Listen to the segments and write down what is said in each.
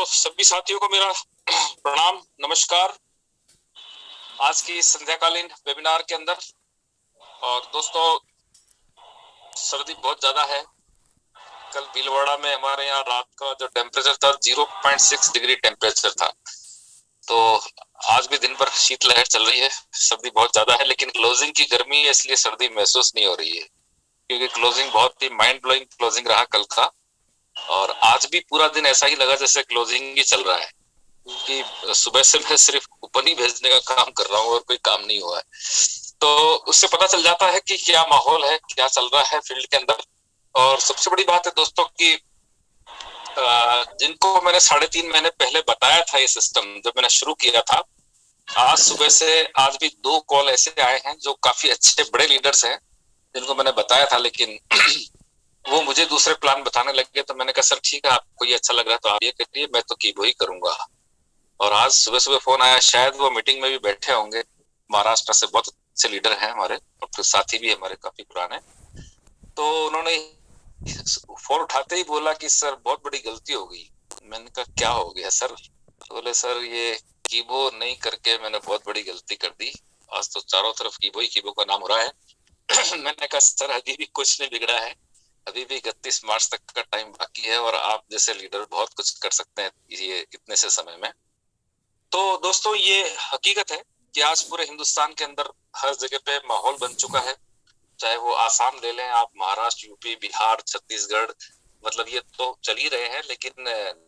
सभी साथियों को मेरा प्रणाम, नमस्कार। आज की इस संध्याकालीन वेबिनार के अंदर और दोस्तों, सर्दी बहुत ज्यादा है। कल भीलवाड़ा में हमारे यहाँ रात का जो टेम्परेचर था 0.6 डिग्री टेम्परेचर था। तो आज भी दिन भर शीतलहर चल रही है, सर्दी बहुत ज्यादा है, लेकिन क्लोजिंग की गर्मी है इसलिए सर्दी महसूस नहीं हो रही है, क्योंकि क्लोजिंग बहुत ही माइंड ब्लोइंग क्लोजिंग रहा कल का। और आज भी पूरा दिन ऐसा ही लगा जैसे क्लोजिंग ही चल रहा है, क्योंकि सुबह से मैं सिर्फ कूपन ही भेजने का काम कर रहा हूँ और कोई काम नहीं हुआ है। तो उससे पता चल जाता है कि क्या माहौल है, क्या चल रहा है फील्ड के अंदर। और सबसे बड़ी बात है दोस्तों कि जिनको मैंने 3.5 महीने पहले बताया था ये सिस्टम जब मैंने शुरू किया था, आज सुबह से आज भी 2 कॉल ऐसे आए हैं जो काफी अच्छे बड़े लीडर्स हैं जिनको मैंने बताया था, लेकिन वो मुझे दूसरे प्लान बताने लगे। तो मैंने कहा सर ठीक है, आपको ये अच्छा लग रहा है तो आप ये करिए, मैं तो कीबो ही करूंगा। और आज सुबह सुबह फोन आया, शायद वो मीटिंग में भी बैठे होंगे। महाराष्ट्र से बहुत अच्छे लीडर हैं हमारे, और फिर साथी भी हमारे काफी पुराने। तो उन्होंने फोन उठाते ही बोला कि सर बहुत बड़ी गलती हो गई। मैंने कहा क्या हो गया सर? तो बोले सर ये कीबो नहीं करके मैंने बहुत बड़ी गलती कर दी। आज तो चारों तरफ कीबो ही कीबो का नाम हो रहा है। मैंने कहा सर अभी भी कुछ नहीं बिगड़ा है, अभी भी 31 मार्च तक का टाइम बाकी है, और आप जैसे लीडर बहुत कुछ कर सकते हैं ये इतने से समय में। तो दोस्तों, ये हकीकत है कि आज पूरे हिंदुस्तान के अंदर हर जगह पे माहौल बन चुका है। चाहे वो आसाम ले लें आप, महाराष्ट्र, यूपी, बिहार, छत्तीसगढ़, मतलब ये तो चल ही रहे हैं, लेकिन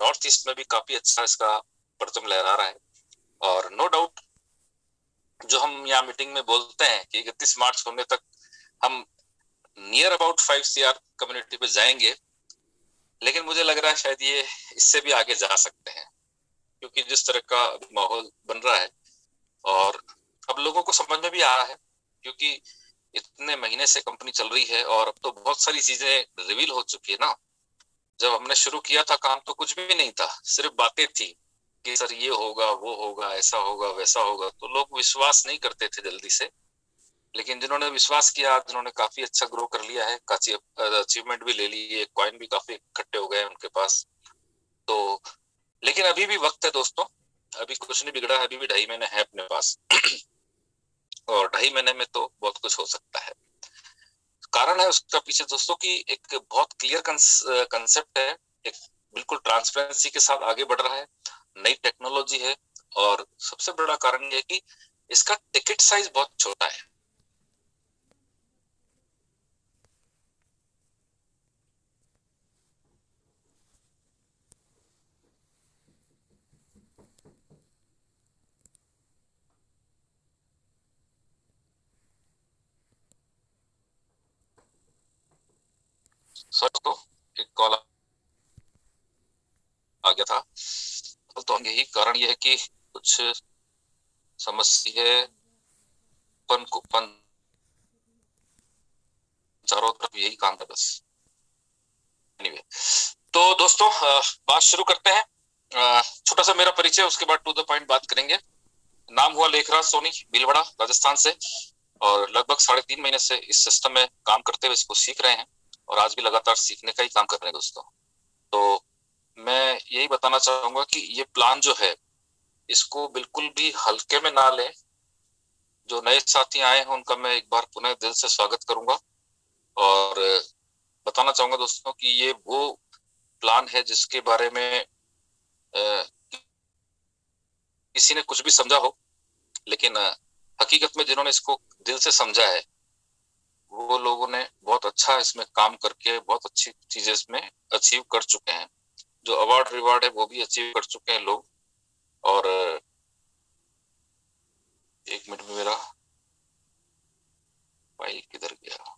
नॉर्थ ईस्ट में भी काफी अच्छा इसका परचम लहरा रहा है। और नो डाउट, जो हम यहाँ मीटिंग में बोलते हैं कि 31 मार्च होने तक हम नियर अबाउट 5 CR कम्युनिटी पे जाएंगे, लेकिन मुझे लग रहा है शायद ये इससे भी आगे जा सकते हैं, क्योंकि जिस तरह का माहौल बन रहा है और अब लोगों को समझ में भी आ रहा है, क्योंकि इतने महीने से कंपनी चल रही है और अब तो बहुत सारी चीजें रिवील हो चुकी है ना। जब हमने शुरू किया था काम तो कुछ भी नहीं था, सिर्फ बातें थी कि सर ये होगा, वो होगा, ऐसा होगा, वैसा होगा, तो लोग विश्वास नहीं करते थे जल्दी से। लेकिन जिन्होंने विश्वास किया, जिन्होंने काफी अच्छा ग्रो कर लिया है, काफी अचीवमेंट भी ले ली है, कॉइन भी काफी इकट्ठे हो गए हैं उनके पास। तो लेकिन अभी भी वक्त है दोस्तों, अभी कुछ नहीं बिगड़ा है, अभी भी 2.5 महीने है अपने पास। और 2.5 महीने में तो बहुत कुछ हो सकता है। कारण है उसका पीछे दोस्तों की एक बहुत क्लियर कंसेप्ट है, एक बिल्कुल ट्रांसपेरेंसी के साथ आगे बढ़ रहा है, नई टेक्नोलॉजी है। और सबसे बड़ा कारण ये है कि इसका टिकट साइज बहुत छोटा है। सर तो एक कॉल आ गया था, तो यही कारण ये है कि कुछ समस्या है, कूपन कूपन चारों तरफ यही काम है बस। एनीवे, तो दोस्तों बात शुरू करते हैं। छोटा सा मेरा परिचय, उसके बाद टू द पॉइंट बात करेंगे। नाम हुआ लेखराज सोनी, भीलवाड़ा राजस्थान से, और लगभग 3.5 महीने से इस सिस्टम में काम करते हुए इसको सीख रहे हैं, और आज भी लगातार सीखने का ही काम कर रहे हैं दोस्तों। तो मैं यही बताना चाहूंगा कि ये प्लान जो है इसको बिल्कुल भी हल्के में ना लें। जो नए साथी आए हैं उनका मैं एक बार पुनः दिल से स्वागत करूंगा, और बताना चाहूंगा दोस्तों कि ये वो प्लान है जिसके बारे में किसी ने कुछ भी समझा हो, लेकिन हकीकत में जिन्होंने इसको दिल से समझा है वो लोगों ने बहुत अच्छा इसमें काम करके बहुत अच्छी चीजें इसमें अचीव कर चुके हैं। जो अवार्ड रिवार्ड है वो भी अचीव कर चुके हैं लोग। और एक मिनट में मेरा फाइल किधर गया?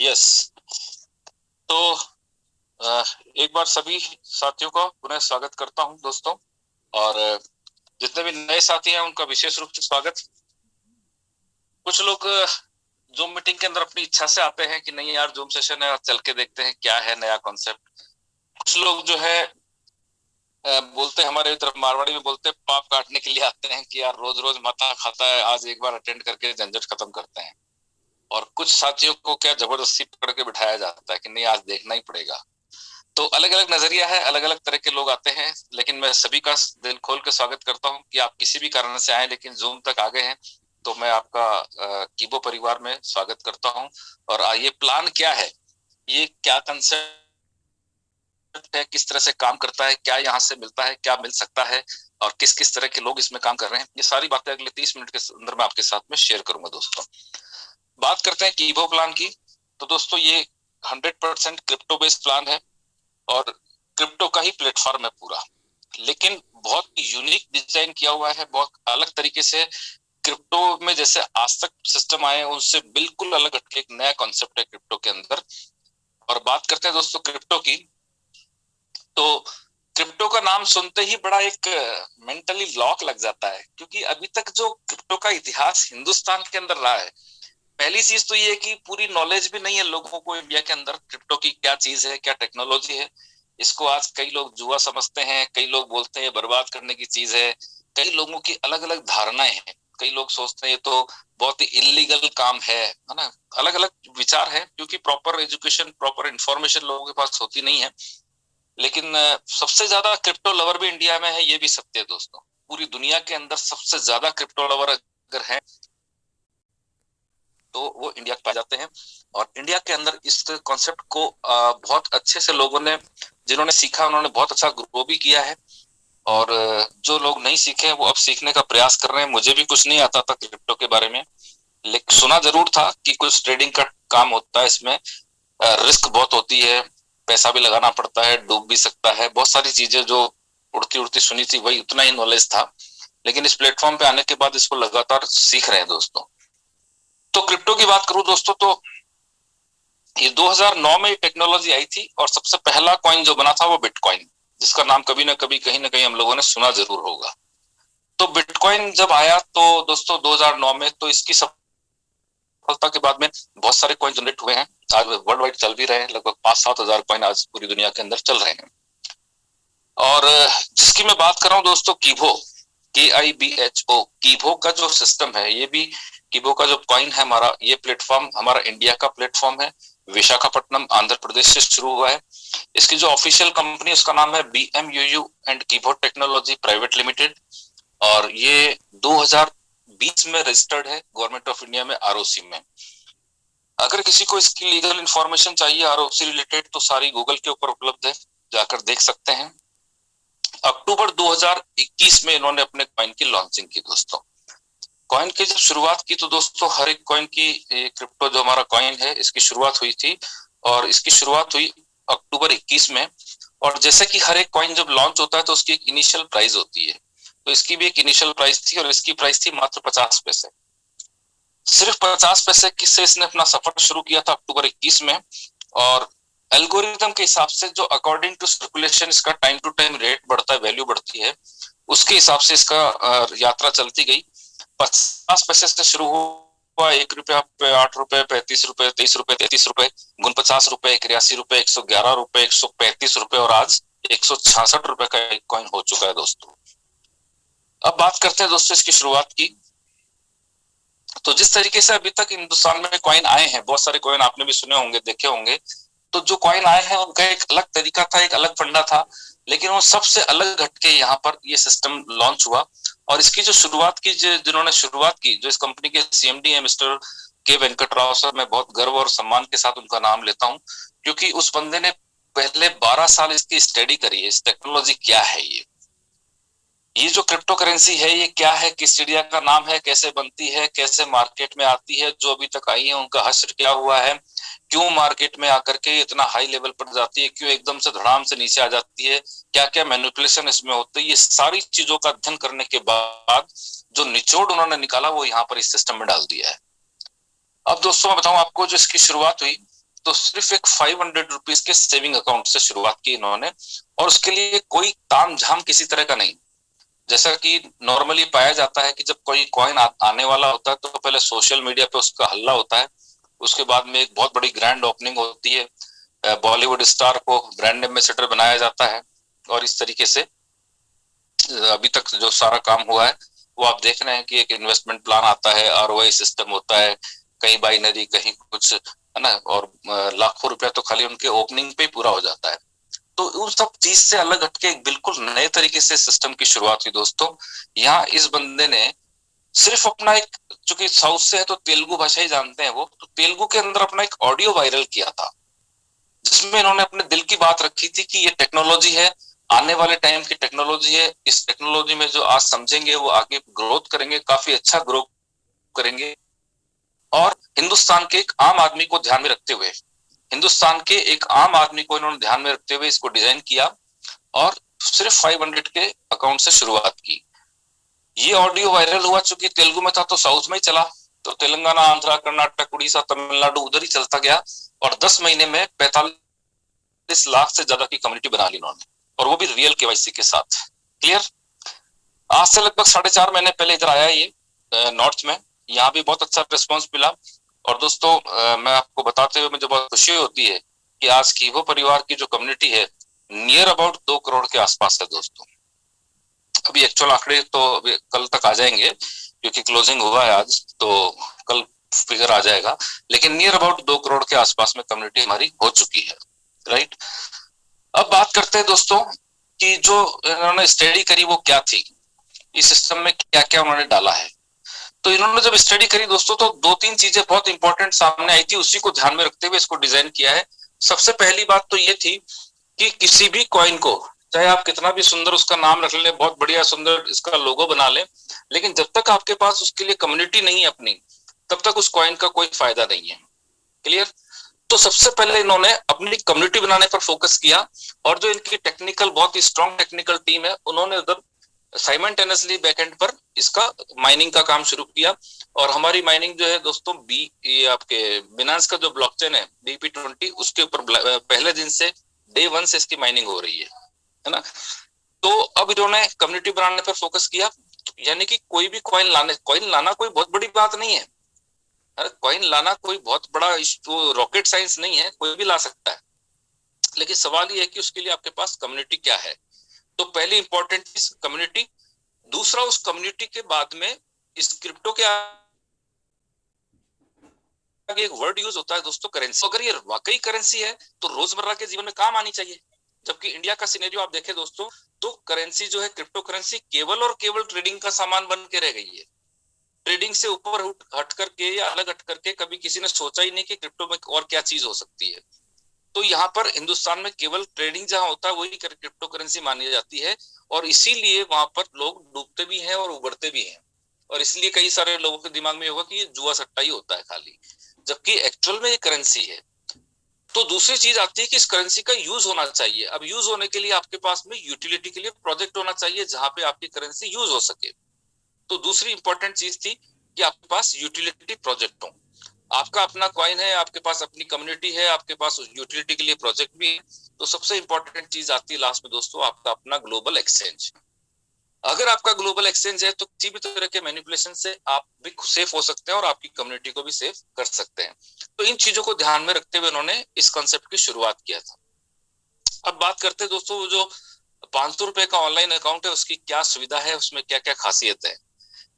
यस। तो एक बार सभी साथियों का पुनः स्वागत करता हूं दोस्तों, और जितने भी नए साथी हैं उनका विशेष रूप से स्वागत। कुछ लोग जूम मीटिंग के अंदर अपनी इच्छा से आते हैं कि नहीं यार जूम सेशन है, चल के देखते हैं क्या है नया कॉन्सेप्ट। कुछ लोग जो है बोलते हैं, हमारे तरफ मारवाड़ी में बोलते हैं पाप काटने के लिए आते हैं कि यार रोज रोज माथा खाता है, आज एक बार अटेंड करके झंझट खत्म करते हैं। और कुछ साथियों को क्या जबरदस्ती पकड़ के बिठाया जाता है कि नहीं आज देखना ही पड़ेगा। तो अलग अलग नजरिया है, अलग अलग तरह के लोग आते हैं, लेकिन मैं सभी का दिल खोल के स्वागत करता हूं कि आप किसी भी कारण से आए लेकिन जूम तक आ गए हैं, तो मैं आपका कीबो परिवार में स्वागत करता हूं। और ये प्लान क्या है, ये क्या कंसेप्ट है, किस तरह से काम करता है, क्या यहाँ से मिलता है, क्या मिल सकता है, और किस किस तरह के लोग इसमें काम कर रहे हैं, ये सारी बातें अगले 30 मिनट के अंदर मैं आपके साथ में शेयर करूंगा दोस्तों। बात करते हैं कीबो प्लान की। तो दोस्तों ये 100% क्रिप्टो बेस्ड प्लान है और क्रिप्टो का ही प्लेटफॉर्म है पूरा, लेकिन बहुत यूनिक डिजाइन किया हुआ है, बहुत अलग तरीके से। क्रिप्टो में जैसे आज तक सिस्टम आए हैं उनसे बिल्कुल अलग हटके एक नया कॉन्सेप्ट है क्रिप्टो के अंदर। और बात करते हैं दोस्तों क्रिप्टो की, तो क्रिप्टो का नाम सुनते ही बड़ा एक मेंटली लॉक लग जाता है, क्योंकि अभी तक जो क्रिप्टो का इतिहास हिंदुस्तान के अंदर रहा है, पहली चीज तो ये है कि पूरी नॉलेज भी नहीं है लोगों को इंडिया के अंदर क्रिप्टो की क्या चीज है, क्या टेक्नोलॉजी है। इसको आज कई लोग जुआ समझते हैं, कई लोग बोलते हैं बर्बाद करने की चीज है, कई लोगों की अलग अलग धारणाएं हैं। कई लोग सोचते हैं ये तो बहुत ही इलीगल काम है ना। अलग अलग विचार है, क्योंकि प्रॉपर एजुकेशन प्रॉपर इंफॉर्मेशन लोगों के पास होती नहीं है। लेकिन सबसे ज्यादा क्रिप्टो लवर भी इंडिया में है, ये भी सत्य है दोस्तों। पूरी दुनिया के अंदर सबसे ज्यादा क्रिप्टो लवर अगर है तो वो इंडिया के पास जाते हैं। और इंडिया के अंदर इस कॉन्सेप्ट को बहुत अच्छे से लोगों ने, जिन्होंने सीखा उन्होंने बहुत अच्छा ग्रो भी किया है। और जो लोग नहीं सीखे वो अब सीखने का प्रयास कर रहे हैं। मुझे भी कुछ नहीं आता था क्रिप्टो के बारे में, लेकिन सुना जरूर था कि कुछ ट्रेडिंग का काम होता है इसमें, रिस्क बहुत होती है, पैसा भी लगाना पड़ता है, डूब भी सकता है, बहुत सारी चीजें जो उड़ती उड़ती सुनी थी वही उतना ही नॉलेज था। लेकिन इस प्लेटफॉर्म पे आने के बाद इसको लगातार सीख रहे हैं दोस्तों। तो क्रिप्टो की बात करूं दोस्तों, तो ये 2009 में टेक्नोलॉजी आई थी और सबसे पहला कॉइन जो बना था वो बिटकॉइन, जिसका नाम कभी ना कभी कहीं ना कहीं हम लोगों ने सुना जरूर होगा। तो बिटकॉइन जब आया तो दोस्तों 2009 में, तो इसकी सफलता के बाद में बहुत सारे कॉइन जनरेट हुए हैं। आज वर्ल्ड वाइड चल भी रहे हैं, लगभग 5-7 हजार कॉइन आज पूरी दुनिया के अंदर चल रहे हैं। और जिसकी मैं बात कर रहा हूँ दोस्तों, कीबो, KIBHO, कीबो का जो सिस्टम है, ये भी कीबो का जो कॉइन है हमारा, ये प्लेटफॉर्म हमारा इंडिया का प्लेटफॉर्म है। विशाखापट्टनम आंध्र प्रदेश से शुरू हुआ है। इसकी जो ऑफिशियल कंपनी उसका नाम है BMUU and keyboard technology private limited, और ये 2020 में रजिस्टर्ड है गवर्नमेंट ऑफ इंडिया में ROC में। अगर किसी को इसकी लीगल इंफॉर्मेशन चाहिए ROC रिलेटेड, तो सारी गूगल के ऊपर उपलब्ध है, जाकर देख सकते हैं। अक्टूबर 2021 में इन्होंने अपने कॉइन की लॉन्चिंग की दोस्तों। कॉइन की जब शुरुआत की तो दोस्तों हर एक कॉइन की, क्रिप्टो जो हमारा कॉइन है इसकी शुरुआत हुई थी, और इसकी शुरुआत हुई अक्टूबर 21 में। और जैसे कि हर एक कॉइन जब लॉन्च होता है तो उसकी एक इनिशियल प्राइस होती है, तो इसकी भी एक इनिशियल प्राइस थी, और इसकी प्राइस थी मात्र 50 पैसे। सिर्फ 50 पैसे से इसने अपना सफर शुरू किया था अक्टूबर 21 में। और एल्गोरिथम के हिसाब से जो अकॉर्डिंग टू सर्कुलेशन इसका टाइम टू टाइम रेट बढ़ता है, वैल्यू बढ़ती है, उसके हिसाब से इसका यात्रा चलती गई। 50 पैसे से शुरू हुआ, 1 रुपया पे 8 रुपए, 35 रुपए, 23 रुपए, 33 रुपए, 49 रुपए, 81 रुपए, 111 रुपए, 135 रुपए, और आज 166 रुपए का एक कॉइन हो चुका है दोस्तों। अब बात करते हैं दोस्तों इसकी शुरुआत की। तो जिस तरीके से अभी तक हिंदुस्तान में कॉइन आए हैं, बहुत सारे कॉइन आपने भी सुने होंगे, देखे होंगे, तो जो कॉइन आए हैं उनका एक अलग तरीका था, एक अलग फंडा था, लेकिन वो सबसे अलग हटके यहाँ पर ये सिस्टम लॉन्च हुआ। और इसकी जो शुरुआत की, जिन्होंने शुरुआत की, जो इस कंपनी के CMD है मिस्टर के वेंकट राव सर, मैं बहुत गर्व और सम्मान के साथ उनका नाम लेता हूँ, क्योंकि उस बंदे ने पहले 12 साल इसकी स्टडी करी है, इस टेक्नोलॉजी क्या है, ये जो क्रिप्टो करेंसी है ये क्या है, किस चिड़िया का नाम है, कैसे बनती है, कैसे मार्केट में आती है, जो अभी तक आई है उनका हश्र क्या हुआ है, क्यों मार्केट में आकर के इतना हाई लेवल पर जाती है, क्यों एकदम से धड़ाम से नीचे आ जाती है, क्या क्या मैनिपुलेशन इसमें होती है, ये सारी चीजों का अध्ययन करने के बाद जो निचोड़ उन्होंने निकाला वो यहाँ पर इस सिस्टम में डाल दिया है। अब दोस्तों मैं बताऊं आपको, जो इसकी शुरुआत हुई तो सिर्फ एक 500 रुपीज के सेविंग अकाउंट से शुरुआत की इन्होंने, और उसके लिए कोई ताम झाम किसी तरह का नहीं। जैसा कि नॉर्मली पाया जाता है कि जब कोई कॉइन आने वाला होता है तो पहले सोशल मीडिया पे उसका हल्ला होता है, उसके बाद में एक बहुत बड़ी ग्रैंड ओपनिंग होती है, बॉलीवुड स्टार को ब्रांड एम्बेसडर बनाया जाता है, और इस तरीके से अभी तक जो सारा काम हुआ है वो आप देख रहे हैं कि एक इन्वेस्टमेंट प्लान आता है, आरओआई सिस्टम होता है, कहीं बाइनरी कहीं कुछ, है ना, और लाखों रुपया तो खाली उनके ओपनिंग पे ही पूरा हो जाता है। तो उन सब चीज से अलग हटके एक बिल्कुल नए तरीके से सिस्टम की शुरुआत हुई दोस्तों। यहाँ इस बंदे ने सिर्फ अपना एक, चूंकि साउथ से है तो तेलुगु भाषा ही जानते हैं वो, तो तेलुगु के अंदर अपना एक ऑडियो वायरल किया था, जिसमें इन्होंने अपने दिल की बात रखी थी कि ये टेक्नोलॉजी है, आने वाले टाइम की टेक्नोलॉजी है, इस टेक्नोलॉजी में जो आज समझेंगे वो आगे ग्रोथ करेंगे, काफी अच्छा ग्रो करेंगे। और हिंदुस्तान के एक आम आदमी को ध्यान में रखते हुए, हिंदुस्तान के एक आम आदमी को इन्होंने ध्यान में रखते हुए इसको डिजाइन किया, और सिर्फ 500 के अकाउंट से शुरुआत की। ये ऑडियो वायरल हुआ, चूंकि तेलुगु में था तो साउथ में ही चला, तो तेलंगाना, आंध्रा, कर्नाटक, उड़ीसा, तमिलनाडु उधर ही चलता गया, और 10 महीने में 45 लाख से ज्यादा की कम्युनिटी बना ली उन्होंने, और वो भी रियल केवाईसी के साथ। क्लियर? आज से लगभग 4.5 महीने पहले इधर आया ये नॉर्थ में, यहाँ भी बहुत अच्छा रिस्पॉन्स मिला। और दोस्तों मैं आपको बताते हुए मुझे बहुत खुशी होती है कि आज कीवो परिवार की जो कम्युनिटी है नियर अबाउट 2 करोड़ के आसपास है दोस्तों। अभी एक्चुअल आंकड़े तो अभी कल तक आ जाएंगे, क्योंकि क्लोजिंग हुआ है आज, तो कल फिगर आ जाएगा, लेकिन नियर अबाउट 2 करोड़ के आसपास में कम्युनिटी हमारी हो चुकी है। राइट, अब बात करते हैं दोस्तों कि जो इन्होंने स्टडी करी वो क्या थी, इस सिस्टम में क्या क्या उन्होंने डाला है। तो इन्होंने जब स्टडी करी दोस्तों तो 2-3 चीजें बहुत इंपॉर्टेंट सामने आई थी, उसी को ध्यान में रखते हुए इसको डिजाइन किया है। सबसे पहली बात तो ये थी कि किसी भी कॉइन को, चाहे आप कितना भी सुंदर उसका नाम रख ले, बहुत बढ़िया सुंदर इसका लोगो बना ले, लेकिन जब तक आपके पास उसके लिए कम्युनिटी नहीं है अपनी, तब तक उस कॉइन का कोई फायदा नहीं है। क्लियर? तो सबसे पहले इन्होंने अपनी कम्युनिटी बनाने पर फोकस किया, और जो इनकी टेक्निकल, बहुत ही स्ट्रॉन्ग टेक्निकल टीम है, उन्होंने उधर साइमल्टेनियसली बैकएंड पर इसका माइनिंग का काम शुरू किया। और हमारी माइनिंग जो है दोस्तों, ये आपके बिनांस का जो ब्लॉकचेन है BP20, उसके ऊपर पहले दिन से, डे 1 से इसकी माइनिंग हो रही है ना। तो अब इन्होंने कम्युनिटी बनाने पर फोकस किया, यानी कि कोई भी कॉइन लाना कोई बहुत बड़ी बात नहीं है। कॉइन लाना कोई बहुत बड़ा रॉकेट साइंस नहीं है, कोई भी ला सकता है, लेकिन सवाल ये है कि उसके लिए आपके पास कम्युनिटी क्या है। तो पहली इंपॉर्टेंट चीज कम्युनिटी। दूसरा, उस कम्युनिटी के बाद में इस क्रिप्टो के आगे एक वर्ड यूज होता है दोस्तों, करेंसी। अगर ये वाकई करेंसी है तो रोजमर्रा के जीवन में काम आनी चाहिए। जबकि इंडिया का सिनेरियो आप देखें दोस्तों, तो करेंसी जो है, क्रिप्टो करेंसी, केवल और केवल ट्रेडिंग का सामान बन के रह गई है। ट्रेडिंग से ऊपर हट करके या अलग हट करके कभी किसी ने सोचा ही नहीं कि क्रिप्टो में और क्या चीज हो सकती है। तो यहाँ पर हिंदुस्तान में केवल ट्रेडिंग जहां होता है वही क्रिप्टो करेंसी मानी जाती है, और इसीलिए वहां पर लोग डूबते भी हैं और उबरते भी हैं। और इसलिए कई सारे लोगों के दिमाग में होगा कि ये जुआ सट्टा ही होता है खाली, जबकि एक्चुअल में ये करेंसी है। तो दूसरी चीज आती है कि इस करेंसी का यूज होना चाहिए। अब यूज होने के लिए आपके पास में यूटिलिटी के लिए प्रोजेक्ट होना चाहिए जहां पे आपकी करेंसी यूज हो सके। तो दूसरी इंपॉर्टेंट चीज थी कि आपके पास यूटिलिटी प्रोजेक्ट हो। आपका अपना कॉइन है, आपके पास अपनी कम्युनिटी है, आपके पास यूटिलिटी के लिए प्रोजेक्ट भी है। तो सबसे इंपॉर्टेंट चीज आती है लास्ट में दोस्तों, आपका अपना ग्लोबल एक्सचेंज। अगर आपका ग्लोबल एक्सचेंज है तो किसी भी तरह के मैनिपुलेशन से आप भी सेफ हो सकते हैं और आपकी कम्युनिटी को भी सेफ कर सकते हैं। तो इन चीजों को ध्यान में रखते हुए उन्होंने इस कॉन्सेप्ट की शुरुआत किया था। अब बात करते हैं दोस्तों, जो 500 रुपए का ऑनलाइन अकाउंट है उसकी क्या सुविधा है, उसमें क्या क्या खासियत है।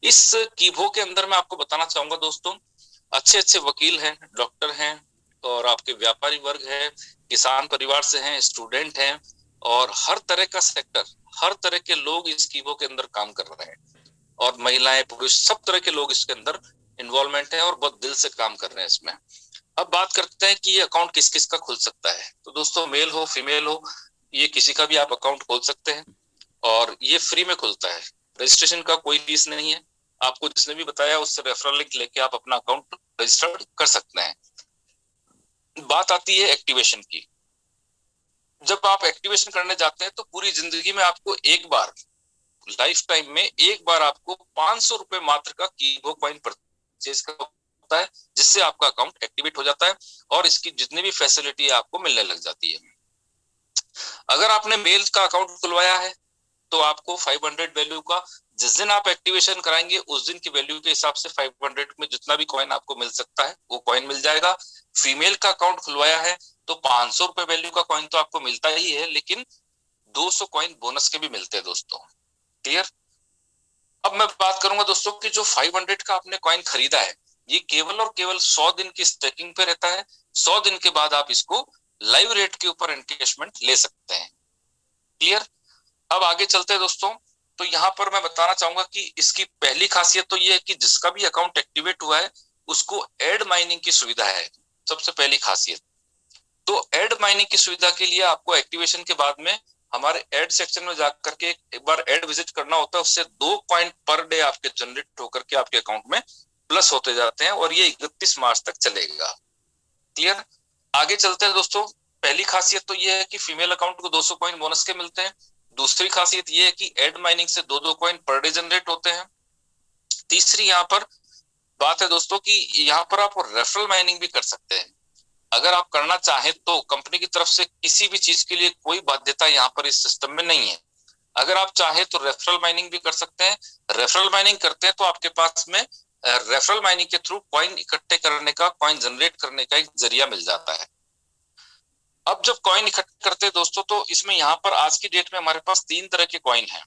इस कीबो के अंदर मैं आपको बताना चाहूंगा दोस्तों, अच्छे अच्छे वकील हैं, डॉक्टर हैं, और आपके व्यापारी वर्ग है, किसान परिवार से हैं, स्टूडेंट हैं, और हर तरह का सेक्टर, हर तरह के लोग इस कीबो के अंदर काम कर रहे हैं। और महिलाएं, पुरुष, सब तरह के लोग इसके अंदर इन्वॉल्वमेंट है और बहुत दिल से काम कर रहे हैं इसमें। अब बात करते हैं कि ये अकाउंट किस किस का खुल सकता है। तो दोस्तों, मेल हो फीमेल हो, ये किसी का भी आप अकाउंट खोल सकते हैं, और ये फ्री में खुलता है। रजिस्ट्रेशन का कोई फीस नहीं है। आपको जिसने भी बताया उससे रेफरल लिंक लेके आप अपना अकाउंट रजिस्टर्ड कर सकते हैं। बात आती है एक्टिवेशन की। जब आप एक्टिवेशन करने जाते हैं तो पूरी जिंदगी में आपको एक बार, लाइफ टाइम में एक बार आपको 500 रुपए मात्र का कीबो कॉइन परचेज करना होता है, जिससे आपका अकाउंट एक्टिवेट हो जाता है और इसकी जितनी भी फैसिलिटी है आपको मिलने लग जाती है। अगर आपने मेल का अकाउंट खुलवाया है तो आपको 500 वैल्यू का, जिस दिन आप एक्टिवेशन कराएंगे उस दिन की वैल्यू के हिसाब से 500 में जितना भी कॉइन आपको मिल सकता है वो कॉइन मिल जाएगा। फीमेल का अकाउंट खुलवाया है तो 500 रुपए वैल्यू का कॉइन तो आपको मिलता ही है, लेकिन 200 कॉइन बोनस के भी मिलते हैं दोस्तों। क्लियर। अब मैं बात करूंगा दोस्तों कि जो 500 का आपने कॉइन खरीदा है ये केवल और केवल 100 दिन की स्टेकिंग पे रहता है। 100 दिन के बाद आप इसको लाइव रेट के ऊपर एनकेशमेंट ले सकते हैं। क्लियर। अब आगे चलते हैं दोस्तों। तो यहाँ पर मैं बताना चाहूंगा कि इसकी पहली खासियत तो ये है कि जिसका भी अकाउंट एक्टिवेट हुआ है उसको एड माइनिंग की सुविधा है, सबसे पहली खासियत। तो एड माइनिंग की सुविधा के लिए आपको एक्टिवेशन के बाद में हमारे एड सेक्शन में जाकर के एक बार एड विजिट करना होता है, उससे 2 कॉइन पर डे आपके जनरेट होकर के आपके अकाउंट में प्लस होते जाते हैं और ये 31 मार्च तक चलेगा। क्लियर। आगे चलते हैं दोस्तों। पहली खासियत तो ये है कि फीमेल अकाउंट को 200 कॉइन बोनस के मिलते हैं। दूसरी खासियत ये है कि एड माइनिंग से 2 कॉइन पर डे जनरेट होते हैं। तीसरी यहाँ पर बात है दोस्तों कि यहाँ पर आप रेफरल माइनिंग भी कर सकते हैं। अगर आप करना चाहें तो कंपनी की तरफ से किसी भी चीज के लिए कोई बाध्यता यहाँ पर इस सिस्टम में नहीं है। अगर आप चाहें तो रेफरल माइनिंग भी कर सकते हैं। रेफरल माइनिंग करते हैं तो आपके पास में रेफरल माइनिंग के थ्रू कॉइन इकट्ठे करने का, कॉइन जनरेट करने का एक जरिया मिल जाता है। अब जब कॉइन इकट्ठे करते हैं दोस्तों तो इसमें यहाँ पर आज की डेट में हमारे पास 3 तरह के कॉइन हैं।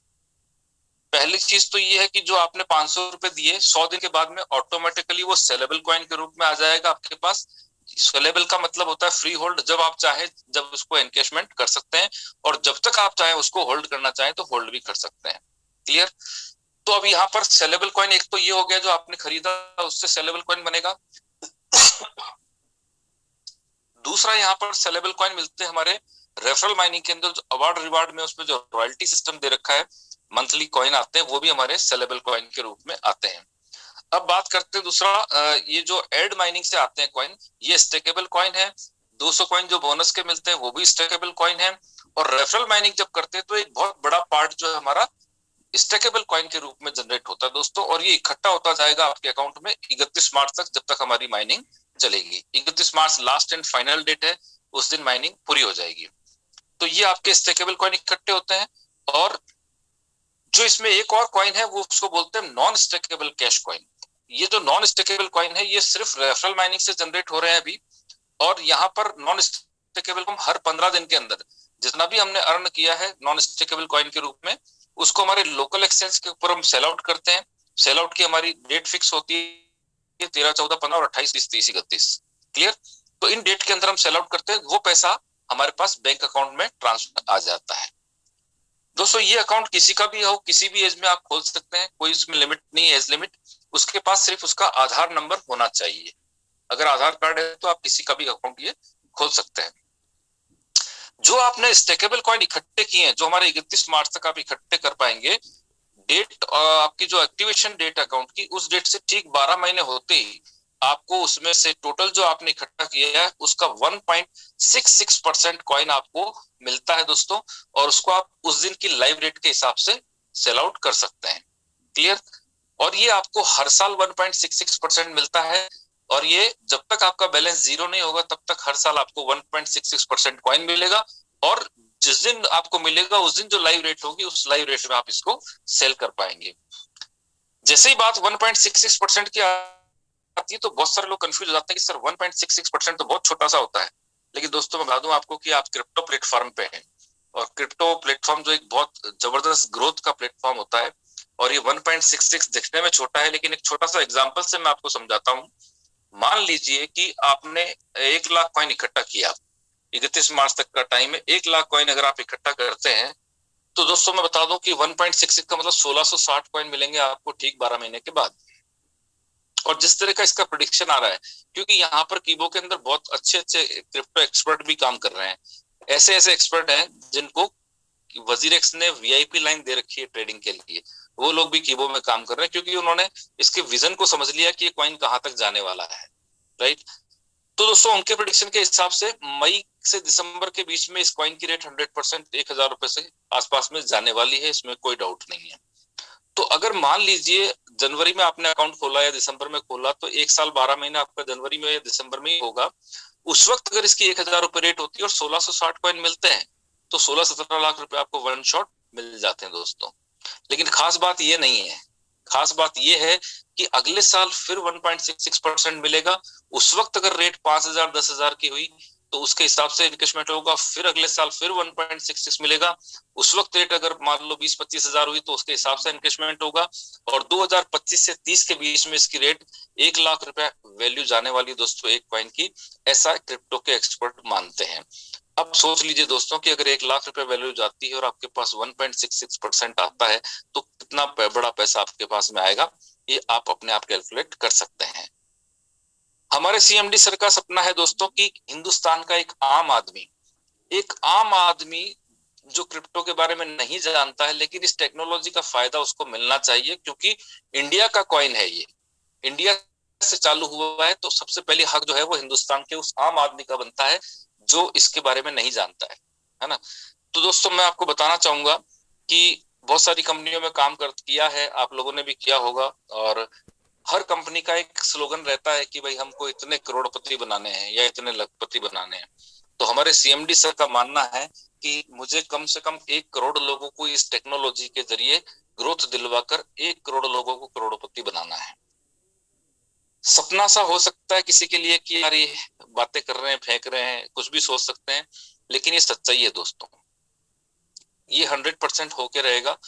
पहली चीज तो ये है कि जो आपने 500 रुपए दिए 100 दिन के बाद में ऑटोमेटिकली वो सेलेबल कॉइन के रूप में आ जाएगा आपके पास। सेलेबल का मतलब होता है फ्री होल्ड, जब आप चाहे जब उसको एनकेशमेंट कर सकते हैं और जब तक आप चाहे उसको होल्ड करना चाहे तो होल्ड भी कर सकते हैं। क्लियर। तो अब यहाँ पर सेलेबल कॉइन एक तो ये हो गया जो आपने खरीदा उससे सेलेबल कॉइन बनेगा। दूसरा यहाँ पर सेलेबल कॉइन मिलते हैं हमारे रेफरल माइनिंग के अंदर, जो अवार्ड रिवार्ड में उसमें जो रॉयल्टी सिस्टम दे रखा है, मंथली कॉइन आते हैं वो भी हमारे सेलेबल कॉइन के रूप में आते हैं। अब बात करते हैं दूसरा, ये जो एड माइनिंग से आते हैं कॉइन ये स्टेकेबल कॉइन है। 200 कॉइन जो बोनस के मिलते हैं वो भी स्टेकेबल कॉइन है। और रेफरल माइनिंग जब करते हैं तो एक बहुत बड़ा पार्ट जो है हमारा स्टेकेबल कॉइन के रूप में जनरेट होता है दोस्तों, और ये इकट्ठा होता जाएगा आपके अकाउंट में 31 मार्च तक, जब तक हमारी माइनिंग चलेगी। 31 मार्च लास्ट एंड फाइनल डेट है, उस दिन माइनिंग पूरी हो जाएगी। तो ये आपके स्टेकेबल कॉइन इकट्ठे होते हैं। और जो इसमें एक और कॉइन है वो उसको बोलते हैं नॉन स्टेकेबल कैश कॉइन। ये जो नॉन स्टेकेबल कॉइन है ये सिर्फ रेफरल माइनिंग से जनरेट हो रहे हैं अभी। और यहाँ पर नॉन स्टेकेबल हम हर 15 दिन के अंदर जितना भी हमने अर्न किया है नॉन स्टेकेबल कॉइन के रूप में उसको हमारे लोकल एक्सचेंज के ऊपर हम सेल आउट करते हैं। सेल आउट की हमारी डेट फिक्स होती है 13, 14, 15 और 28, 20, 30, 31। क्लियर। तो इन डेट के अंदर हम सेल आउट करते हैं, वो पैसा हमारे पास बैंक अकाउंट में ट्रांसफर आ जाता है। दोस्तों ये अकाउंट किसी का भी हो, किसी भी एज में आप खोल सकते हैं, कोई इसमें लिमिट नहीं है, एज लिमिट। उसके पास सिर्फ उसका आधार नंबर होना चाहिए। अगर आधार कार्ड है तो आप किसी का भी अकाउंट ये खोल सकते हैं। जो आपने स्टेकेबल कॉइन इकट्ठे किए हैं, जो हमारे 31 मार्च तक आप इकट्ठे कर पाएंगे, डेट आपकी जो एक्टिवेशन डेट अकाउंट की उस डेट से ठीक 12 महीने होते ही आपको उसमें से टोटल जो आपने इकट्ठा किया है उसका 1.66% कॉइन आपको मिलता है दोस्तों, और उसको आप उस दिन की लाइव रेट के हिसाब से सेल आउट कर सकते हैं। क्लियर। और ये आपको हर साल 1.66% मिलता है, और ये जब तक आपका बैलेंस 0 नहीं होगा तब तक हर साल आपको 1.66% कॉइन मिलेगा। और जिस दिन आपको मिलेगा उस दिन जो लाइव रेट होगी उस लाइव रेट में आप इसको सेल कर पाएंगे। जैसे ही बात 1.66% की आती है तो बहुत सारे लोग कंफ्यूज हो जाते हैं कि सर 1.66% तो बहुत छोटा सा होता है। लेकिन दोस्तों मैं बता दूं आपको कि आप क्रिप्टो प्लेटफॉर्म पे हैं, और क्रिप्टो प्लेटफॉर्म जो एक बहुत जबरदस्त ग्रोथ का प्लेटफॉर्म होता है, और ये 1.66 दिखने में छोटा है, लेकिन एक छोटा सा एग्जांपल से मैं आपको समझाता हूँ। मान लीजिए कि आपने 1 लाख कॉइन इकट्ठा किया, 31 मार्च तक का टाइम है। 1 लाख कॉइन अगर आप इकट्ठा करते हैं तो दोस्तों मैं बता दूं कि 1.66 का मतलब 1660 कॉइन मिलेंगे आपको ठीक 12 महीने के बाद। और जिस तरह का इसका प्रेडिक्शन आ रहा है, क्योंकि यहाँ पर कीबो के अंदर बहुत अच्छे अच्छे क्रिप्टो एक्सपर्ट भी काम कर रहे हैं, ऐसे ऐसे एक्सपर्ट हैं जिनको वजीरेक्स ने वीआईपी लाइन दे रखी है ट्रेडिंग के लिए, वो लोग भी कीबो में काम कर रहे हैं, क्योंकि उन्होंने इसके विजन को समझ लिया कि ये कॉइन कहाँ तक जाने वाला है। राइट। तो दोस्तों उनके प्रेडिक्शन के हिसाब से मई से दिसंबर के बीच में इस कॉइन की रेट 100% 1000 रुपए से आसपास में जाने वाली है, इसमें कोई डाउट नहीं है। तो अगर मान लीजिए जनवरी में आपने अकाउंट खोला या दिसंबर में खोला, तो 1 साल 12 महीने आपका जनवरी में या दिसंबर में ही होगा। उस वक्त अगर इसकी 1,000 रुपए रेट होती है और 1660 कॉइन मिलते हैं, तो 16-17 लाख रुपए आपको वन शॉट मिल जाते हैं दोस्तों। लेकिन खास बात ये नहीं है, खास बात ये है कि अगले साल फिर 1.66% मिलेगा। उस वक्त अगर रेट 5,000 10,000 की हुई तो उसके हिसाब से इनकेशमेंट होगा। फिर अगले साल फिर 1.66 मिलेगा। उस वक्त रेट अगर मान लो 20-25 हजार हुई तो उसके हिसाब से इनकेशमेंट होगा। और 2025 से 30 के बीच में इसकी रेट 1 लाख रुपए वैल्यू जाने वाली दोस्तों एक कॉइन की, ऐसा क्रिप्टो के एक्सपर्ट मानते हैं। अब सोच लीजिए दोस्तों कि अगर 1 लाख रुपए वैल्यू जाती है और आपके पास 1.66% आता है, तो कितना बड़ा पैसा आपके पास में आएगा, ये आप अपने आप कैलकुलेट कर सकते हैं। हमारे सीएमडी सर का सपना है दोस्तों कि हिंदुस्तान का एक आम आदमी जो क्रिप्टो के बारे में नहीं जानता है, लेकिन इस टेक्नोलॉजी का फायदा उसको मिलना चाहिए, क्योंकि इंडिया का कॉइन है, ये इंडिया से चालू हुआ है, तो सबसे पहले हक जो है वो हिंदुस्तान के उस आम आदमी का बनता है जो इसके बारे में नहीं जानता है ना। तो दोस्तों मैं आपको बताना चाहूंगा कि बहुत सारी कंपनियों में काम कर किया है, आप लोगों ने भी किया होगा, और हर कंपनी का एक स्लोगन रहता है कि भाई हमको इतने करोड़पति बनाने हैं या इतने लखपति बनाने हैं। तो हमारे सीएमडी सर का मानना है कि मुझे कम से कम 1 करोड़ लोगों को इस टेक्नोलॉजी के जरिए ग्रोथ दिलवाकर 1 करोड़ लोगों को करोड़पति बनाना है। सपना सा हो सकता है किसी के लिए कि यार ये बातें कर रहे हैं, फेंक रहे हैं, कुछ भी सोच सकते हैं, लेकिन ये सच्चाई है दोस्तों, ये 100% होके रहेगा।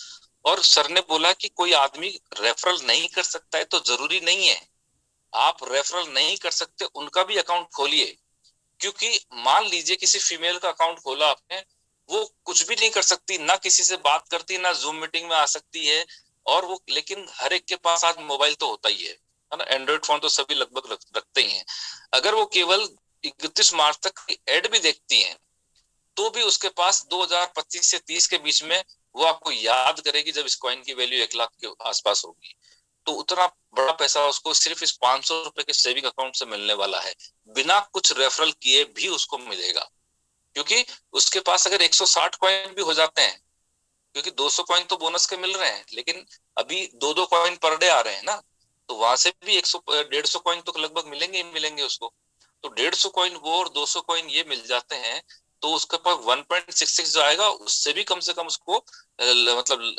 और सर ने बोला कि कोई आदमी रेफरल नहीं कर सकता है तो जरूरी नहीं है आप रेफरल नहीं कर सकते उनका भी अकाउंट खोलिए। क्योंकि मान लीजिए किसी फीमेल का अकाउंट खोला आपने, वो कुछ भी नहीं कर सकती, ना किसी से बात करती, ना जूम मीटिंग में आ सकती है, और वो लेकिन हर एक के पास आज मोबाइल तो होता ही है ना, एंड्रॉइड फोन तो सभी लगभग रखते ही हैं। अगर वो केवल 31 मार्च तक एड भी देखती हैं, तो भी उसके पास 2025 से 30 के बीच में वो आपको याद करेगी जब इस कॉइन की वैल्यू 1 लाख के आसपास होगी। तो उतना बड़ा पैसा उसको सिर्फ इस 500 रुपए के सेविंग अकाउंट से मिलने वाला है, बिना कुछ रेफरल किए भी उसको मिलेगा। क्योंकि उसके पास अगर 160 कॉइन भी हो जाते हैं, क्योंकि 200 कॉइन तो बोनस के मिल रहे हैं, लेकिन अभी 2-2 कॉइन पर डे आ रहे हैं ना, तो वहां से भी 100-150 कॉइन तो लगभग मिलेंगे ही मिलेंगे उसको। तो 150 कॉइन वो और 200 कॉइन ये मिल जाते हैं, तो उसके पास 1.66 जो आएगा उससे भी कम से कम उसको मतलब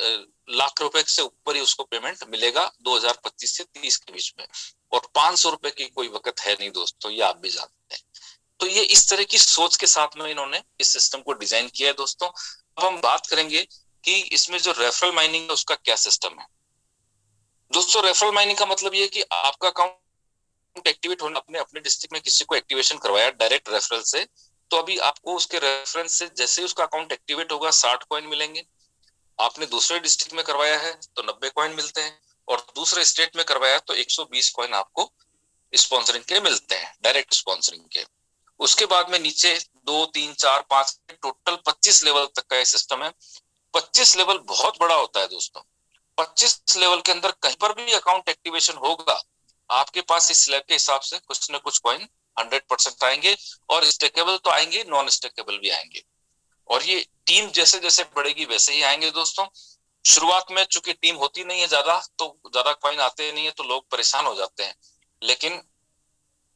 लाख रुपए से ऊपर ही उसको पेमेंट मिलेगा 2025 से 30 के बीच में। और 500 रुपए की कोई वक्त है नहीं दोस्तों, ये आप भी जानते हैं। तो ये इस तरह की सोच के साथ में इन्होंने इस सिस्टम को डिजाइन किया है दोस्तों। अब हम बात करेंगे कि इसमें जो रेफरल माइनिंग है उसका क्या सिस्टम है। दोस्तों रेफरल माइनिंग का मतलब ये है कि आपका अकाउंट एक्टिवेट होने, अपने अपने डिस्ट्रिक्ट में किसी को एक्टिवेशन करवाया डायरेक्ट रेफरल से, तो अभी आपको उसके रेफरेंस से जैसे ही उसका अकाउंट एक्टिवेट होगा 60 कॉइन मिलेंगे। आपने दूसरे डिस्ट्रिक्ट में करवाया है तो 90 कॉइन मिलते हैं, और दूसरे स्टेट में करवाया तो 120 कॉइन आपको स्पॉन्सरिंग के मिलते हैं, डायरेक्ट स्पॉन्सरिंग के। उसके बाद में नीचे 2 3 4 5 टोटल 25 लेवल तक का सिस्टम है। 25 लेवल बहुत बड़ा होता है दोस्तों। 25 लेवल के अंदर कहीं पर भी अकाउंट एक्टिवेशन होगा, आपके पास इस स्लैब के हिसाब से कुछ ना कुछ कॉइन 100% आएंगे, और स्टेकेबल तो आएंगे, नॉन स्टेकेबल भी आएंगे। और ये टीम जैसे जैसे बढ़ेगी वैसे ही आएंगे दोस्तों। शुरुआत में चूंकि टीम होती नहीं है ज्यादा, तो ज्यादा कॉइन आते नहीं है, तो लोग परेशान हो जाते हैं। लेकिन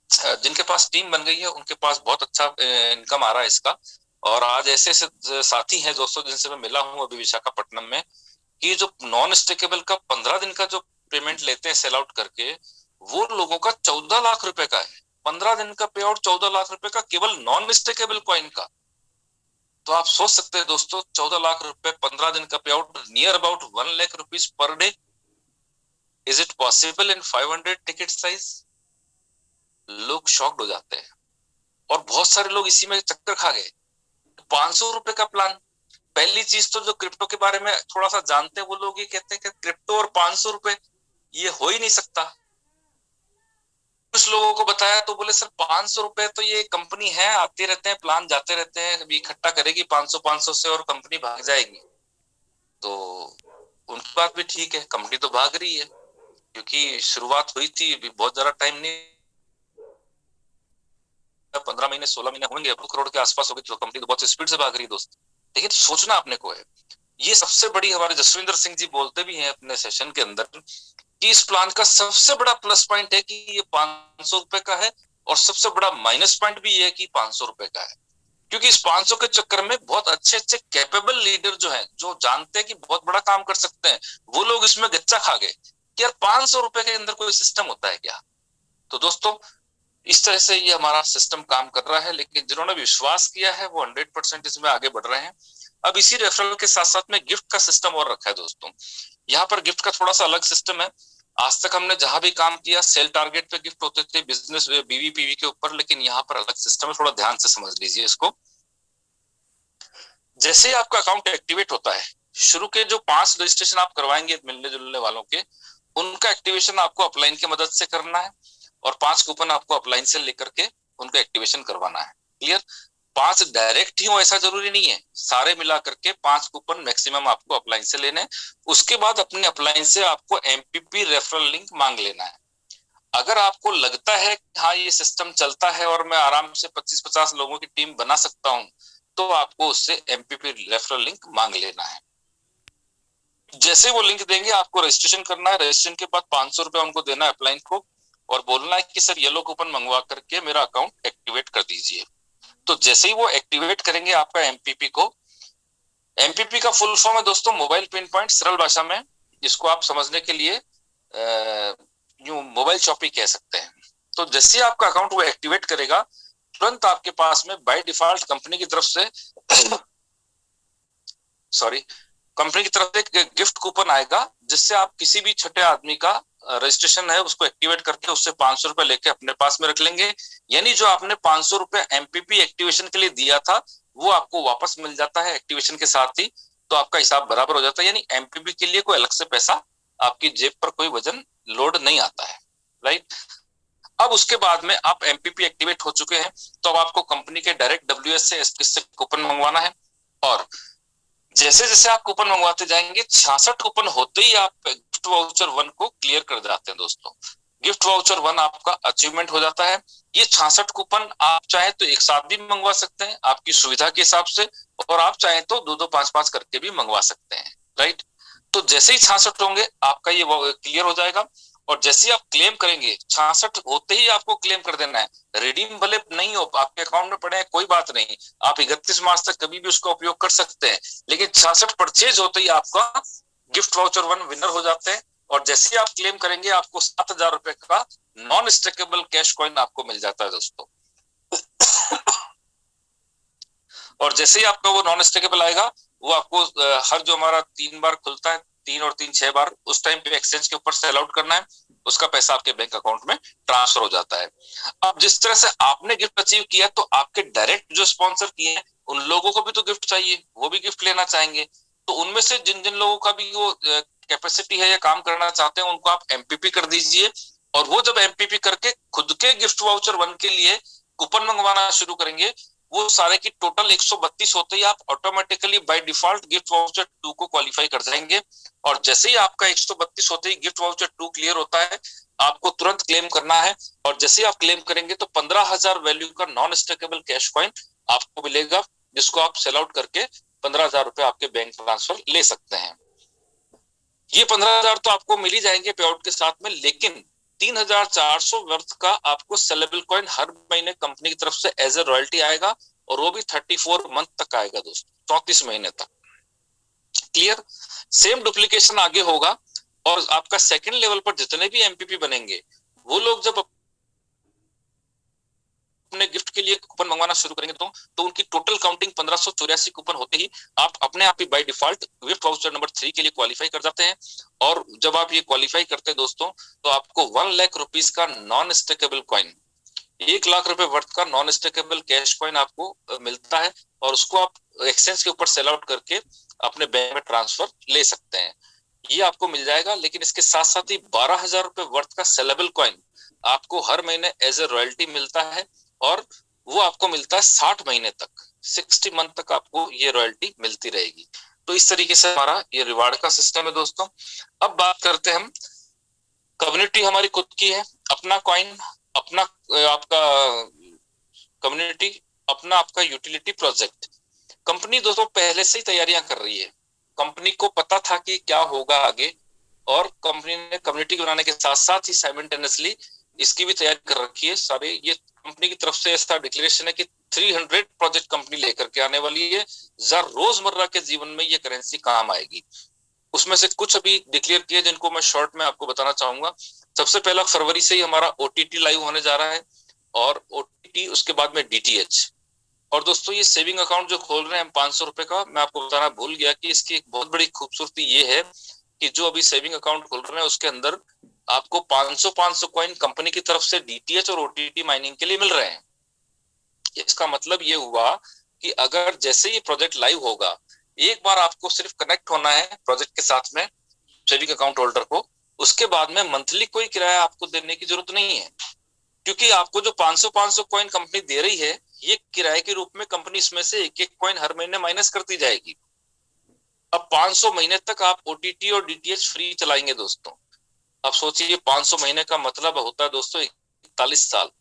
जिनके पास टीम बन गई है उनके पास बहुत अच्छा इनकम आ रहा है इसका। और आज ऐसे ऐसे साथी हैं दोस्तों जिनसे मैं मिला हूं अभी विशाखापट्टनम में, कि जो नॉन स्टेकेबल का 15 दिन का जो पेमेंट लेते हैं सेल आउट करके, वो लोगों का 14 लाख रुपए का है। 15 दिन का पे आउट 14 लाख रुपए का, केवल नॉन स्टेकेबल कॉइन का। तो आप सोच सकते हैं दोस्तों 14 लाख रुपए 15 दिन का पे out, near about 1 lakh rupees per day. Is it possible in 500 ticket size? लोग शॉक्ड हो जाते हैं, और बहुत सारे लोग इसी में चक्कर खा गए। 500 रुपए का प्लान, पहली चीज तो जो क्रिप्टो के बारे में थोड़ा सा जानते हैं वो लोग ये कहते हैं कि क्रिप्टो और 500 रुपए ये हो ही नहीं सकता। कुछ लोगों को बताया तो बोले सर 500 रुपए तो ये कंपनी है, आते रहते हैं प्लान, जाते रहते हैं, अभी इकट्ठा करेगी 500 से और कंपनी भाग जाएगी। तो उनकी बात भी ठीक है, कंपनी तो भाग रही है, क्योंकि शुरुआत हुई थी, बहुत ज्यादा टाइम नहीं, 15 महीने 16 महीने होंगे, 2 करोड़ के आसपास होगी, तो कंपनी तो बहुत स्पीड से भाग रही है दोस्त। लेकिन सोचना अपने को है, ये सबसे बड़ी, हमारे जसविंदर सिंह जी बोलते भी हैं अपने सेशन के अंदर कि इस प्लान का सबसे बड़ा प्लस पॉइंट है कि ये 500 रुपए का है, और सबसे बड़ा माइनस पॉइंट भी ये है कि 500 रुपए का है। क्योंकि इस 500 के चक्कर में बहुत अच्छे अच्छे कैपेबल लीडर जो हैं, जो जानते हैं कि बहुत बड़ा काम कर सकते हैं, वो लोग इसमें गच्चा खा गए कि यार 500 रुपए के अंदर कोई सिस्टम होता है क्या। तो दोस्तों, इस तरह से ये हमारा सिस्टम काम कर रहा है, लेकिन जिन्होंने विश्वास किया है वो 100% इसमें आगे बढ़ रहे हैं। अब इसी रेफरल के साथ साथ में गिफ्ट का सिस्टम और रखा है दोस्तों। यहाँ पर गिफ्ट का थोड़ा सा अलग सिस्टम है। आज तक हमने जहां भी काम किया सेल टारगेट पे गिफ्ट होते थे, बिजनेस बीवीपीवी के ऊपर, लेकिन यहाँ पर अलग सिस्टम है, थोड़ा ध्यान से समझ लीजिए इसको। जैसे ही आपका अकाउंट एक्टिवेट होता है, शुरू के जो 5 रजिस्ट्रेशन आप करवाएंगे मिलने जुलने वालों के, उनका एक्टिवेशन आपको अपलाइन की मदद से करना है, और 5 कूपन आपको अपलाइन से लेकर के उनका एक्टिवेशन करवाना है। क्लियर? 5 डायरेक्ट ही हो ऐसा जरूरी नहीं है, सारे मिला करके 5 कूपन मैक्सिमम आपको अपलाइन से लेने। उसके बाद अपने अपलाइन से आपको एमपीपी रेफरल लिंक मांग लेना है। अगर आपको लगता है कि हाँ ये सिस्टम चलता है और मैं आराम से 25-50 लोगों की टीम बना सकता हूं, तो आपको उससे एमपीपी रेफरल लिंक मांग लेना है। जैसे वो लिंक देंगे आपको रजिस्ट्रेशन करना है। रजिस्ट्रेशन के बाद 500 रुपए उनको देना है अपलाइन को, और बोलना है कि सर येलो कूपन मंगवा करके मेरा अकाउंट एक्टिवेट कर दीजिए। तो जैसे ही वो एक्टिवेट करेंगे आपका एमपीपी को, एमपीपी का फुल फॉर्म है दोस्तों मोबाइल पिन पॉइंट, सरल भाषा में इसको आप समझने के लिए यूं मोबाइल शॉपिंग कह सकते हैं। तो जैसे आपका अकाउंट वो एक्टिवेट करेगा, तुरंत आपके पास में बाय डिफॉल्ट कंपनी की तरफ से सॉरी कंपनी की तरफ से एक गिफ्ट कूपन आएगा, जिससे आप किसी भी छठे आदमी का रजिस्ट्रेशन है उसको एक्टिवेट करके उससे 500 रुपए लेके अपने पास में रख लेंगे। यानी जो आपने 500 रुपए एमपीपी एक्टिवेशन के लिए दिया था, वो आपको वापस मिल जाता है एक्टिवेशन के साथ ही। तो आपका हिसाब बराबर हो जाता है, यानी एमपीपी के लिए कोई अलग से पैसा आपकी जेब पर कोई वजन लोड नहीं आता है। राइट? अब उसके बाद में आप एमपीपी एक्टिवेट हो चुके हैं, तो अब आपको कंपनी के डायरेक्ट डब्ल्यूएस से इससे कूपन मंगवाना है। और जैसे जैसे आप कूपन मंगवाते जाएंगे, 66 कूपन होते ही आप गिफ्ट वाउचर 1 को क्लियर कर जाते हैं दोस्तों। गिफ्ट वाउचर 1 आपका अचीवमेंट हो जाता है। ये 66 कूपन आप चाहे तो एक साथ भी मंगवा सकते हैं आपकी सुविधा के हिसाब से, और आप चाहे तो 2-2, 5-5 करके भी मंगवा सकते हैं। राइट? तो जैसे ही 66 होंगे आपका ये क्लियर हो जाएगा, और जैसे ही आप क्लेम करेंगे, 66 होते ही आपको क्लेम कर देना है। रिडीम भले नहीं हो, आपके अकाउंट में पड़े हैं कोई बात नहीं, आप 31 मार्च तक कभी भी उसका उपयोग कर सकते हैं, लेकिन 66 परचेज होते ही आपका गिफ्ट वाउचर 1 विनर हो जाते हैं। और जैसे ही आप क्लेम करेंगे, आपको 7,000 रुपए का नॉन स्टेकेबल कैश कॉइन आपको मिल जाता है दोस्तों। और जैसे ही आपका वो नॉन स्टेकेबल आएगा, वो आपको हर जो हमारा 3 बार खुलता है, 3 और 3 6 बार, उस टाइम पे एक्सचेंज के ऊपर सेल आउट करना है, उसका पैसा आपके बैंक अकाउंट में ट्रांसफर हो जाता है। अब जिस तरह से आपने गिफ्ट अचीव किया, तो आपके डायरेक्ट जो स्पॉन्सर किए हैं उन लोगों को भी तो गिफ्ट चाहिए, वो भी गिफ्ट लेना चाहेंगे। तो उनमें से जिन जिन लोगों का भी वो कैपेसिटी है या काम करना चाहते हैं, उनको आप एमपीपी कर दीजिए। और वो जब एमपीपी करके खुद के गिफ्ट वाउचर 1 के लिए कूपन मंगवाना शुरू करेंगे, वो सारे की टोटल 132 होते ही आप automatically bye default gift voucher 2 को क्वालिफाई कर जाएंगे। और जैसे ही आपका 132 होते ही गिफ्ट वाउचर 2 क्लियर होता है, आपको तुरंत क्लेम करना है। और जैसे ही आप क्लेम करेंगे, तो 15,000 वैल्यू का नॉन स्टेकेबल कैश कॉइन आपको मिलेगा, जिसको आप सेल आउट करके 15,000 रुपए आपके बैंक ट्रांसफर ले सकते हैं। ये 15,000 तो आपको मिल ही जाएंगे पे आउट के साथ में, लेकिन 3,400 वर्थ का आपको सेलेबल कॉइन हर महीने कंपनी की तरफ से एज ए रॉयल्टी आएगा, और वो भी 34 मंथ तक आएगा दोस्तों, 34 महीने तक। क्लियर? सेम डुप्लीकेशन आगे होगा, और आपका सेकंड लेवल पर जितने भी एमपीपी बनेंगे, वो लोग जब अपने गिफ्ट के लिए कूपन मंगवाना शुरू करेंगे, तो उनकी टोटल काउंटिंग 1584 कूपन होते ही आप अपने आप ही by default gift voucher number 3 के लिए क्वालिफाई कर जाते हैं। और जब आप ये क्वालिफाई करते हैं दोस्तों, तो आपको 1 लाख रुपीस का नॉन स्टेकेबल कॉइन, 1 लाख रुपए वर्थ का नॉन स्टेकेबल कैश कॉइन आपको मिलता है, और उसको आप एक्सचेंज के ऊपर सेल आउट करके अपने बैंक में ट्रांसफर ले सकते हैं। ये आपको मिल जाएगा, लेकिन इसके साथ साथ ही 12,000 रुपए वर्थ का सेलेबल कॉइन आपको हर महीने एज ए रॉयल्टी मिलता है, और वो आपको मिलता है 60 महीने तक, 60 मंथ तक आपको ये रॉयल्टी मिलती रहेगी। तो इस तरीके से हमारा ये रिवार्ड का सिस्टम है दोस्तों। अब बात करते हैं हम, कम्युनिटी हमारी खुद की है, अपना कॉइन, अपना आपका कम्युनिटी, अपना आपका यूटिलिटी प्रोजेक्ट। कंपनी दोस्तों पहले से ही तैयारियां कर रही है, कंपनी को पता था कि क्या होगा आगे, और कंपनी ने कम्युनिटी बनाने के साथ साथ ही साइमल्टेनियसली इसकी भी तैयारी कर रखी है। सारे ये कंपनी की तरफ से ऐसा डिक्लेरेशन है कि 300 प्रोजेक्ट कंपनी लेकर के आने वाली है, जर रोजमर्रा के जीवन में ये करेंसी काम आएगी। उसमें से कुछ अभी डिक्लेयर किए जिनको मैं शॉर्ट में आपको बताना चाहूंगा। सबसे पहला फरवरी से ही हमारा ओटीटी लाइव होने जा रहा है, और ओटीटी उसके बाद में डीटीएच। और दोस्तों ये सेविंग अकाउंट जो खोल रहे हैं हम 500 रुपए का, मैं आपको बताना भूल गया कि इसकी एक बहुत बड़ी खूबसूरती ये है कि जो अभी सेविंग अकाउंट खोल रहे हैं उसके अंदर आपको 500 कॉइन कंपनी की तरफ से डीटीएच और ओटीटी माइनिंग के लिए मिल रहे हैं। इसका मतलब ये हुआ कि अगर जैसे ही प्रोजेक्ट लाइव होगा, एक बार आपको सिर्फ कनेक्ट होना है प्रोजेक्ट के साथ में, सेविंग अकाउंट होल्डर को, उसके बाद में मंथली कोई किराया आपको देने की जरूरत नहीं है, क्योंकि आपको जो 500 कॉइन कंपनी दे रही है ये किराए के रूप में कंपनी इसमें से एक एक कॉइन हर महीने माइनस करती जाएगी। अब 500 महीने तक आप ओटीटी और डीटीएच फ्री चलाएंगे दोस्तों। अब सोचिए 500 महीने का मतलब होता है दोस्तों 41 साल।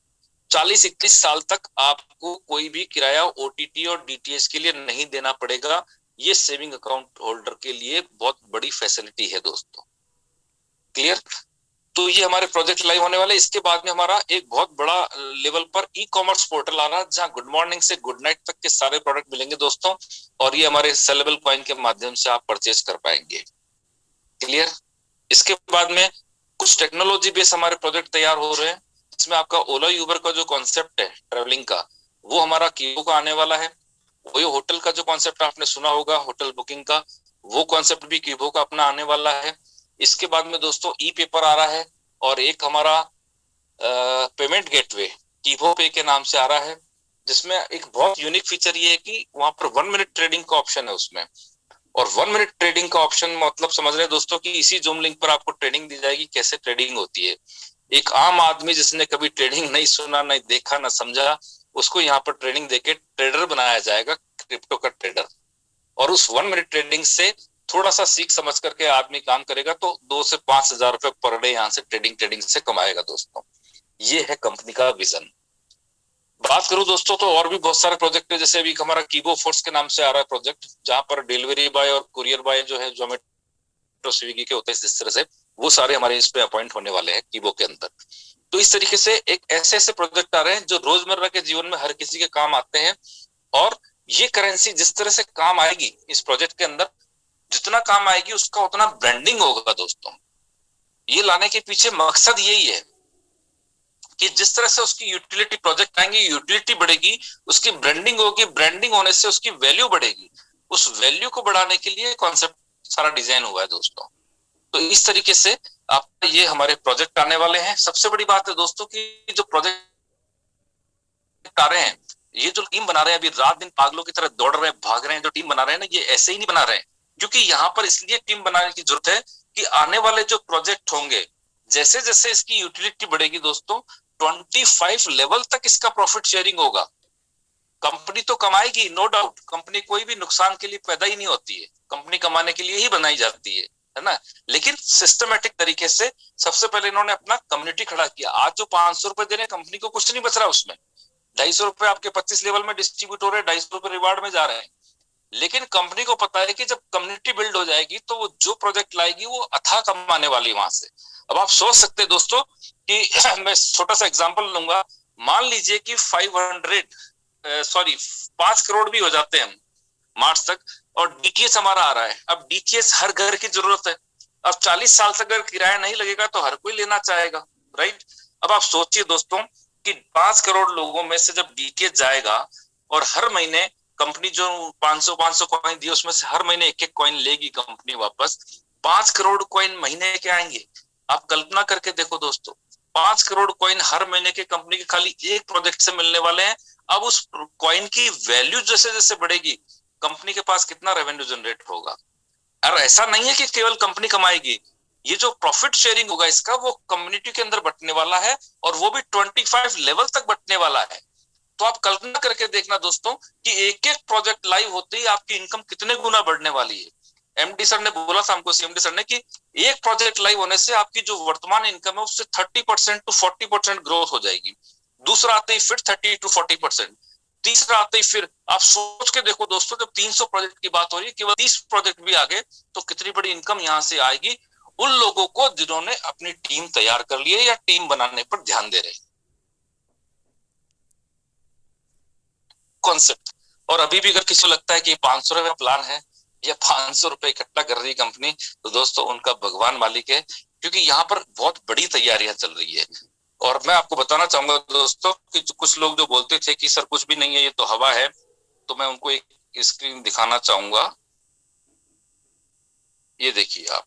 40-41 साल तक आपको कोई भी किराया ओटीटी और डीटीएच के लिए नहीं देना पड़ेगा। ये सेविंग अकाउंट होल्डर के लिए बहुत बड़ी फैसिलिटी है दोस्तों। क्लियर? तो ये हमारे प्रोजेक्ट लाइव होने वाले। इसके बाद में हमारा एक बहुत बड़ा लेवल पर ई कॉमर्स पोर्टल आ रहा है, जहां गुड मॉर्निंग से गुड नाइट तक के सारे प्रोडक्ट मिलेंगे दोस्तों, और ये हमारे सेलेबल कॉइन के माध्यम से आप परचेज कर पाएंगे। क्लियर? इसके बाद में कुछ टेक्नोलॉजी बेस हमारे प्रोजेक्ट तैयार हो रहे हैं। इसमें आपका ओला यूबर का जो कॉन्सेप्ट है ट्रेवलिंग का, वो हमारा कीबो का आने वाला है। वही होटल का जो कॉन्सेप्ट आपने सुना होगा होटल बुकिंग का, वो कॉन्सेप्ट भी कीबो का अपना आने वाला है। इसके बाद में दोस्तों ई पेपर आ रहा है, और एक हमारा पेमेंट गेटवे कीबो पे के नाम से आ रहा है, जिसमें एक बहुत यूनिक फीचर ये है कि वहां पर 1 मिनट ट्रेडिंग का ऑप्शन है उसमें। और 1 मिनट ट्रेडिंग का ऑप्शन मतलब समझ रहे हैं दोस्तों कि इसी जूम लिंक पर आपको ट्रेडिंग दी जाएगी, कैसे ट्रेडिंग होती है। एक आम आदमी जिसने कभी ट्रेडिंग नहीं सुना, नहीं देखा, ना समझा, उसको यहाँ पर ट्रेनिंग देके ट्रेडर बनाया जाएगा, क्रिप्टो का ट्रेडर। और उस 1 मिनट ट्रेडिंग से थोड़ा सा सीख समझ करके आदमी काम करेगा तो 2 से 5 हजार रुपए पर डे यहाँ से ट्रेडिंग से कमाएगा दोस्तों। ये है कंपनी का विजन। बात करूं दोस्तों तो और भी बहुत सारे प्रोजेक्ट है, जैसे अभी हमारा कीबो फोर्स के नाम से आ रहा है प्रोजेक्ट, जहां पर डिलीवरी बॉय और कुरियर बॉय जो है जोमेटो स्विगी के होते हैं इस तरह से, वो सारे हमारे इस पे अपॉइंट होने वाले हैं कीबो के अंदर। तो इस तरीके से एक ऐसे ऐसे प्रोजेक्ट आ रहे हैं जो रोजमर्रा के जीवन में हर किसी के काम आते हैं। और ये करेंसी जिस तरह से काम आएगी इस प्रोजेक्ट के अंदर, जितना काम आएगी उसका उतना ब्रांडिंग होगा दोस्तों। ये लाने के पीछे मकसद यही है कि जिस तरह से उसकी यूटिलिटी प्रोजेक्ट आएंगे, यूटिलिटी बढ़ेगी, उसकी ब्रांडिंग होगी, ब्रांडिंग होने से उसकी वैल्यू बढ़ेगी। उस वैल्यू को बढ़ाने के लिए कॉन्सेप्ट सारा डिजाइन हुआ है दोस्तों। तो इस तरीके से आप ये हमारे प्रोजेक्ट आने वाले हैं। सबसे बड़ी बात है दोस्तों कि जो प्रोजेक्ट आ रहे हैं, ये जो टीम बना रहे हैं, अभी रात दिन पागलों की तरह दौड़ रहे हैं, भाग रहे हैं, जो टीम बना रहे हैं ना, ये ऐसे ही नहीं बना रहे हैं, क्योंकि यहाँ पर इसलिए टीम बनाने की जरूरत है कि आने वाले जो प्रोजेक्ट होंगे, जैसे जैसे इसकी यूटिलिटी बढ़ेगी दोस्तों, 25 लेवल तक इसका प्रॉफिट शेयरिंग होगा। कंपनी तो कमाएगी, नो डाउट, कंपनी कोई भी नुकसान के लिए पैदा ही नहीं होती है, कंपनी कमाने के लिए ही बनाई जाती है ना। लेकिन सिस्टमेटिक तरीके से सबसे पहले इन्होंने अपना कम्युनिटी खड़ा किया। आज जो 500 रुपए दे रहे हैं कंपनी को कुछ नहीं बच रहा उसमें, 250 रुपए आपके 25 लेवल में डिस्ट्रीब्यूट हो रहे हैं, 250 रुपए रिवार्ड में जा रहे हैं। लेकिन कंपनी को पता है कि जब कम्युनिटी बिल्ड हो जाएगी तो वो जो प्रोजेक्ट लाएगी वो अथाह कमाने वाली वहां से। अब आप सोच सकते हैं दोस्तों कि मैं छोटा सा एग्जांपल लूंगा। मान लीजिए कि 5 करोड़ भी हो जाते हैं हम मार्च तक, और डीटीएच हमारा आ रहा है। अब डीटीएच हर घर की जरूरत है। अब 40 साल तक अगर किराया नहीं लगेगा तो हर कोई लेना चाहेगा, राइट। अब आप सोचिए दोस्तों कि 5 करोड़ लोगों में से जब डीटीएच जाएगा और हर महीने कंपनी जो 500 कॉइन दी उसमें से हर महीने एक एक कॉइन लेगी कंपनी वापस, 5 करोड़ कॉइन महीने के आएंगे। आप कल्पना करके देखो दोस्तों, 5 करोड़ कॉइन हर महीने के कंपनी के खाली एक प्रोजेक्ट से मिलने वाले हैं। अब उस कॉइन की वैल्यू जैसे जैसे बढ़ेगी, कंपनी के पास कितना रेवेन्यू जनरेट होगा। और ऐसा नहीं है कि केवल कंपनी कमाएगी, ये जो प्रॉफिट शेयरिंग होगा इसका वो कम्युनिटी के अंदर बंटने वाला है, और वो भी 25 लेवल तक बंटने वाला है। तो आप कल्पना करके देखना दोस्तों कि एक एक प्रोजेक्ट लाइव होते ही आपकी इनकम कितने गुना बढ़ने वाली है। एमडी सर ने बोला था हमको, सीएमडी सर ने, कि एक प्रोजेक्ट लाइव होने से आपकी जो वर्तमान इनकम है उससे 30% टू 40% ग्रोथ हो जाएगी। दूसरा आते ही फिर 30 टू 40%, तीसरा आते ही फिर आप सोच के देखो दोस्तों, जब 300 प्रोजेक्ट की बात हो रही है, केवल 30 प्रोजेक्ट भी आ गए तो कितनी बड़ी इनकम यहाँ से आएगी। उन लोगों को जिन्होंने अपनी टीम तैयार कर ली है या टीम बनाने पर ध्यान दे रहे हैं। कॉन्सेप्ट। और अभी भी अगर किसी को लगता है कि 500 रुपए प्लान है या 500 रुपए इकट्ठा कर रही है कंपनी, तो दोस्तों उनका भगवान मालिक है, क्योंकि यहाँ पर बहुत बड़ी तैयारियां चल रही है। और मैं आपको बताना चाहूंगा दोस्तों कि कुछ लोग जो बोलते थे कि सर कुछ भी नहीं है, ये तो हवा है, तो मैं उनको एक स्क्रीन दिखाना चाहूंगा। ये देखिए आप,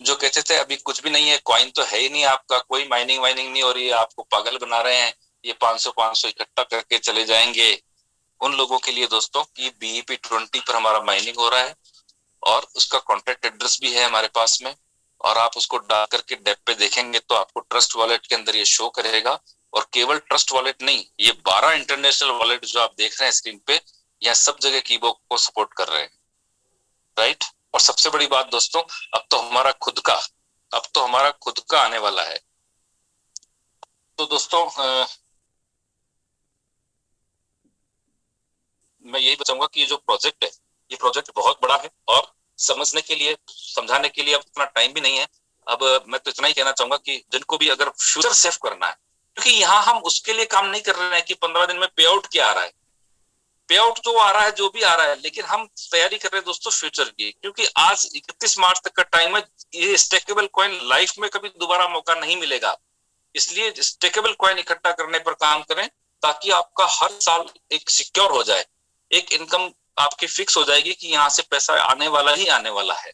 जो कहते थे अभी कुछ भी नहीं है, कॉइन तो है ही नहीं, आपका कोई माइनिंग वाइनिंग नहीं हो रही है, आपको पागल बना रहे हैं, ये 500 इकट्ठा करके चले जाएंगे। उन लोगों के लिए दोस्तों कि BEP20 पर हमारा माइनिंग हो रहा है और उसका कॉन्टेक्ट एड्रेस भी है हमारे पास में, और आप उसको डाल करके डेप पे देखेंगे तो आपको ट्रस्ट वॉलेट के अंदर ये शो करेगा। और केवल ट्रस्ट वॉलेट नहीं, ये 12 इंटरनेशनल वॉलेट जो आप देख रहे हैं स्क्रीन पे, यह सब जगह कीबो को सपोर्ट कर रहे हैं, राइट। और सबसे बड़ी बात दोस्तों, अब तो हमारा खुद का आने वाला है। तो दोस्तों मैं यही बताऊंगा कि ये जो प्रोजेक्ट है, ये प्रोजेक्ट बहुत बड़ा है, और समझने के लिए, समझाने के लिए अब इतना टाइम भी नहीं है। अब मैं तो इतना ही कहना चाहूंगा कि जिनको भी अगर फ्यूचर सेफ करना है, क्योंकि यहाँ हम उसके लिए काम नहीं कर रहे हैं कि 15 दिन में पे आउट क्या आ रहा है, पे आउट तो आ रहा है जो भी आ रहा है, लेकिन हम तैयारी कर रहे हैं दोस्तों फ्यूचर की, क्योंकि आज 31 मार्च तक का टाइम है। ये स्टेकेबल कॉइन लाइफ में कभी दोबारा मौका नहीं मिलेगा, इसलिए स्टेकेबल कॉइन इकट्ठा करने पर काम करें, ताकि आपका हर साल एक सिक्योर हो जाए, एक इनकम आपकी फिक्स हो जाएगी कि यहाँ से पैसा आने वाला ही आने वाला है।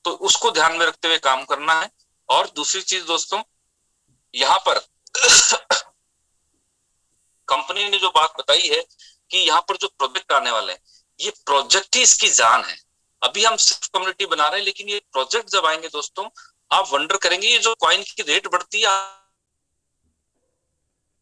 तो उसको ध्यान में रखते हुए काम करना है। और दूसरी चीज दोस्तों, यहाँ पर कंपनी ने जो बात बताई है कि यहाँ पर जो प्रोजेक्ट आने वाले हैं, ये प्रोजेक्ट ही इसकी जान है। अभी हम सिर्फ कम्युनिटी बना रहे हैं, लेकिन ये प्रोजेक्ट जब आएंगे दोस्तों, आप वंडर करेंगे, ये जो कॉइन की रेट बढ़ती है,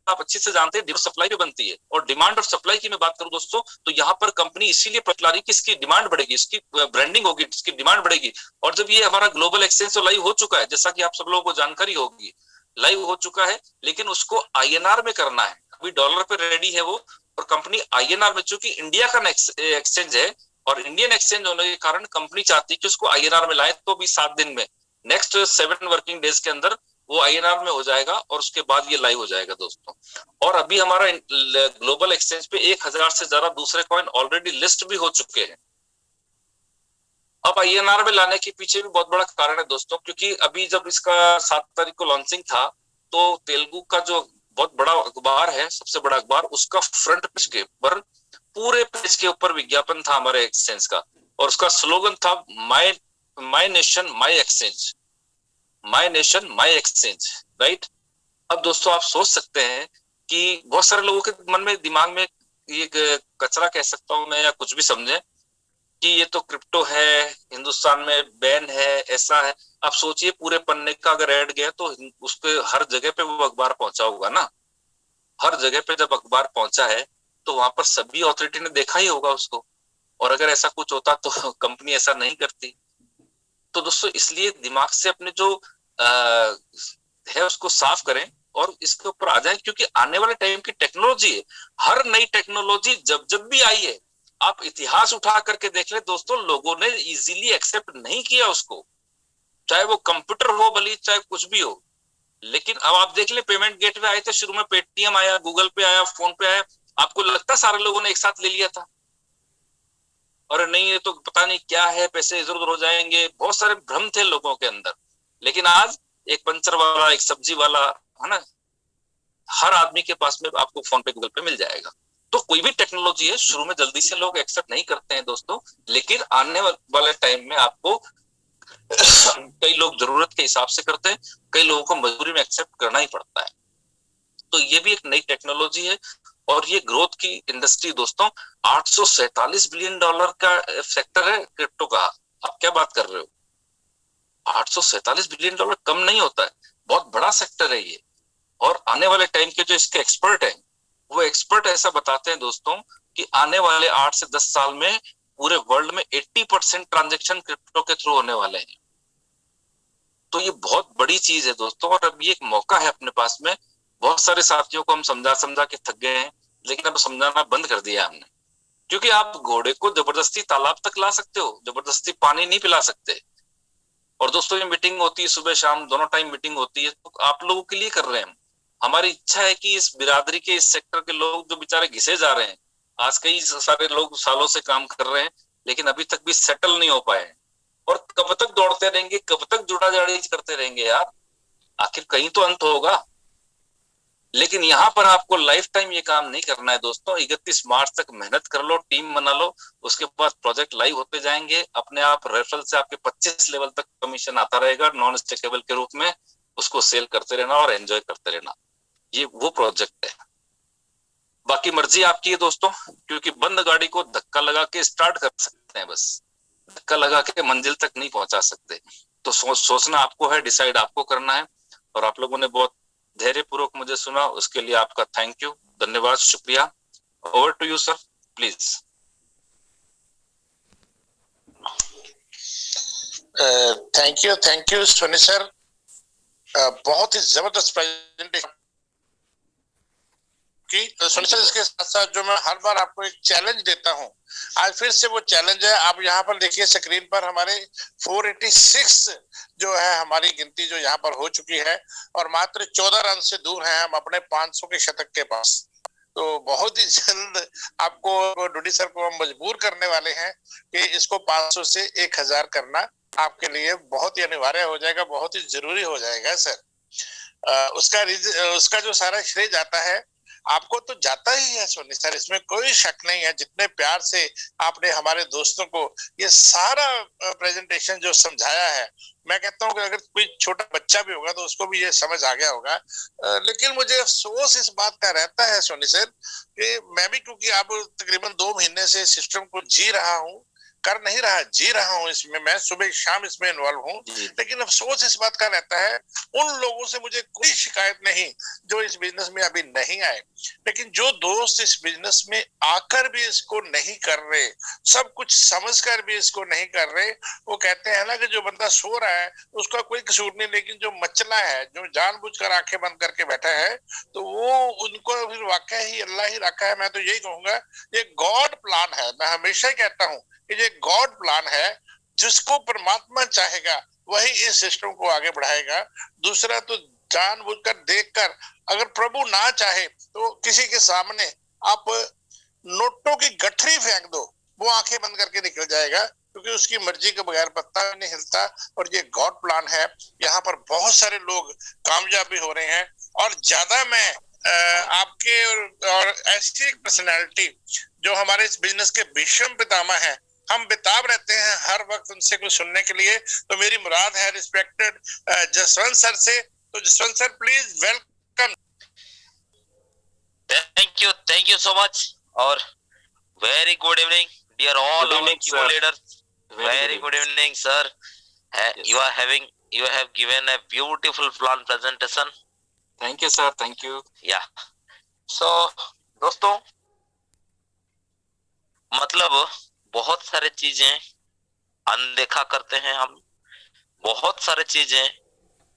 आप अच्छे से जानते हैं, डिमांड सप्लाई पे बनती है। और डिमांड और सप्लाई की मैं बात करूं दोस्तों, तो यहाँ पर कंपनी इसीलिए पतला रही कि इसकी डिमांड बढ़ेगी, इसकी ब्रांडिंग होगी, इसकी डिमांड बढ़ेगी। और जब ये हमारा ग्लोबल एक्सचेंज तो लाइव हो चुका है, जैसा कि आप सब लोगों को जानकारी होगी, लाइव हो चुका है, लेकिन उसको INR में करना है। अभी डॉलर पे रेडी है वो, और कंपनी INR में, चूंकि इंडिया का एक्सचेंज है और इंडियन एक्सचेंज होने के कारण कंपनी चाहती है कि उसको INR में लाए, तो भी 7 दिन में, नेक्स्ट 7 वर्किंग डेज के अंदर वो INR में हो जाएगा, और उसके बाद ये लाइव हो जाएगा दोस्तों। और अभी हमारा ग्लोबल एक्सचेंज पे 1000 से ज्यादा दूसरे कॉइन ऑलरेडी लिस्ट भी हो चुके हैं। अब INR में लाने के पीछे भी बहुत बड़ा कारण है दोस्तों, क्योंकि अभी जब इसका 7 तारीख को लॉन्चिंग था, तो तेलुगु का जो बहुत बड़ा अखबार है, सबसे बड़ा अखबार, उसका फ्रंट पेज के ऊपर, पूरे पेज के ऊपर विज्ञापन था हमारे एक्सचेंज का, और उसका स्लोगन था my my nation my exchange, my nation my exchange, right. अब दोस्तों आप सोच सकते हैं कि बहुत सारे लोगों के मन में, दिमाग में ये कचरा कह सकता हूं मैं, या कुछ भी समझे, कि ये तो क्रिप्टो है, हिंदुस्तान में बैन है, ऐसा है। आप सोचिए, पूरे पन्ने का अगर ऐड गया तो उसके हर जगह पे वो अखबार पहुंचा होगा ना, हर जगह पे जब अखबार पहुंचा है, तो वहां पर सभी अथॉरिटी ने देखा ही होगा उसको। और अगर ऐसा कुछ होता तो कंपनी ऐसा नहीं करती। तो दोस्तों इसलिए दिमाग से अपने जो है उसको साफ करें और इसके ऊपर आ जाए, क्योंकि आने वाले टाइम की टेक्नोलॉजी है। हर नई टेक्नोलॉजी जब जब भी आई है, आप इतिहास उठा करके देख ले दोस्तों, लोगों ने इजीली एक्सेप्ट नहीं किया उसको, चाहे वो कंप्यूटर हो भली, चाहे कुछ भी हो। लेकिन अब आप देख ले, पेमेंट गेटवे आए थे शुरू में, पेटीएम आया, गूगल पे आया, फोन पे आया, आपको लगता सारे लोगों ने एक साथ ले लिया था? और नहीं, ये तो पता नहीं क्या है, पैसे इधर उधर हो जाएंगे, बहुत सारे भ्रम थे लोगों के अंदर। लेकिन आज एक पंचर वाला, एक सब्जी वाला, है ना, हर आदमी के पास में आपको फोन पे, गूगल पे मिल जाएगा। तो कोई भी टेक्नोलॉजी है, शुरू में जल्दी से लोग एक्सेप्ट नहीं करते हैं दोस्तों, लेकिन आने वाले टाइम में आपको कई लोग जरूरत के हिसाब से करते हैं, कई लोगों को मजबूरी में एक्सेप्ट करना ही पड़ता है। तो ये भी एक नई टेक्नोलॉजी है, और ये ग्रोथ की इंडस्ट्री दोस्तों, $847 बिलियन का सेक्टर है क्रिप्टो का। आप क्या बात कर रहे हो, $847 बिलियन कम नहीं होता है, बहुत बड़ा सेक्टर है ये। और आने वाले टाइम के जो इसके एक्सपर्ट हैं, वो एक्सपर्ट ऐसा बताते हैं दोस्तों कि आने वाले 8 से 10 साल में पूरे वर्ल्ड में 80% ट्रांजेक्शन क्रिप्टो के थ्रू होने वाले हैं। तो ये बहुत बड़ी चीज है दोस्तों, और अब ये एक मौका है अपने पास में। बहुत सारे साथियों को हम समझा समझा के थक गए हैं, लेकिन अब समझाना बंद कर दिया हमने। क्योंकि आप घोड़े को जबरदस्ती तालाब तक ला सकते हो, जबरदस्ती पानी नहीं पिला सकते। और दोस्तों ये मीटिंग होती है सुबह शाम दोनों टाइम मीटिंग होती है, तो आप लोगों के लिए कर रहे हैं हम। हमारी इच्छा है कि इस बिरादरी के इस सेक्टर के लोग जो बेचारे घिसे जा रहे हैं, आज कई सारे लोग सालों से काम कर रहे हैं लेकिन अभी तक भी सेटल नहीं हो पाए हैं। और कब तक दौड़ते रहेंगे, कब तक जुड़ा जाड़ी करते रहेंगे यार, आखिर कहीं तो अंत होगा। लेकिन यहाँ पर आपको लाइफ टाइम ये काम नहीं करना है दोस्तों। 31 मार्च तक मेहनत कर लो, टीम बना लो, उसके बाद प्रोजेक्ट लाइव होते जाएंगे अपने आप। रेफरल से आपके 25 लेवल तक कमीशन आता रहेगा नॉन स्टेकेबल के रूप में। उसको सेल करते रहना और एंजॉय करते रहना, ये वो प्रोजेक्ट है। बाकी मर्जी आपकी है दोस्तों, क्योंकि बंद गाड़ी को धक्का लगा के स्टार्ट कर सकते हैं, बस धक्का लगा के मंजिल तक नहीं पहुंचा सकते। तो सोचना आपको है, डिसाइड आपको करना है। और आप लोगों ने बहुत धैर्य पूर्वक मुझे सुना, उसके लिए आपका थैंक यू, धन्यवाद, शुक्रिया। Over to you sir, please. Thank you Soni sir, बहुत ही जबरदस्त प्रेजेंटेशन की। सोनी सर, इसके साथ साथ जो मैं हर बार आपको एक चैलेंज देता हूँ, आज फिर से वो चैलेंज है। आप यहाँ पर देखिए स्क्रीन पर हमारे 486 जो है हमारी गिनती जो यहाँ पर हो चुकी है, और मात्र 14 रन से दूर हैं हम अपने 500 के शतक के पास। तो बहुत ही जल्द आपको डूडी सर को हम मजबूर करने वाले हैं कि इसको 500 से 1000 करना आपके लिए बहुत ही अनिवार्य हो जाएगा, बहुत ही जरूरी हो जाएगा सर। उसका जो सारा श्रेय जाता है आपको, तो जाता ही है सोनी सर, इसमें कोई शक नहीं है। जितने प्यार से आपने हमारे दोस्तों को ये सारा प्रेजेंटेशन जो समझाया है, मैं कहता हूँ कि अगर कोई छोटा बच्चा भी होगा तो उसको भी ये समझ आ गया होगा। लेकिन मुझे अफसोस इस बात का रहता है सोनी सर कि मैं भी, क्योंकि अब तकरीबन 2 महीने से सिस्टम को जी रहा हूँ, कर नहीं रहा, जी रहा हूँ इसमें, मैं सुबह शाम इसमें इन्वॉल्व हूँ, लेकिन अफसोस इस बात का रहता है उन लोगों से मुझे कोई शिकायत नहीं जो इस बिजनेस में अभी नहीं आए। लेकिन जो दोस्त इस बिजनेस में आकर भी इसको नहीं कर रहे, सब कुछ समझकर भी इसको नहीं कर रहे, वो कहते हैं ना कि जो बंदा सो रहा है उसका कोई कसूर नहीं, लेकिन जो मचला है, जो जानबूझकर आंखें बंद करके बैठा है, तो वो उनको फिर वाकई ही अल्लाह ही रखा है। मैं तो यही कहूंगा ये गॉड प्लान है। मैं हमेशा ही कहता हूँ कि ये गॉड प्लान है, जिसको परमात्मा चाहेगा वही इस सिस्टम को आगे बढ़ाएगा। दूसरा तो जानबूझकर देखकर, अगर प्रभु ना चाहे तो किसी के सामने आप नोटों की गठरी फेंक दो, वो आंखें बंद करके निकल जाएगा, क्योंकि उसकी मर्जी के बगैर पत्ता नहीं हिलता। और ये गॉड प्लान है। यहाँ पर बहुत सारे लोग कामयाब भी हो रहे हैं, और ज्यादा मैं आपके और ऐसी एक पर्सनैलिटी जो हमारे इस बिजनेस के भीष्म पितामह हैं, हम बेताब रहते हैं हर वक्त उनसे कुछ सुनने के लिए। तो मेरी मुराद है रिस्पेक्टेड जसवंत सर से। तो Jaswant sir please welcome. Thank you so much, और very good evening dear all our keyboard leaders. Very good evening sir. You have given a beautiful plan presentation. Thank you sir, thank you. Yeah. So दोस्तों, मतलब बहुत सारे चीजें अनदेखा करते हैं हम, बहुत सारे चीजें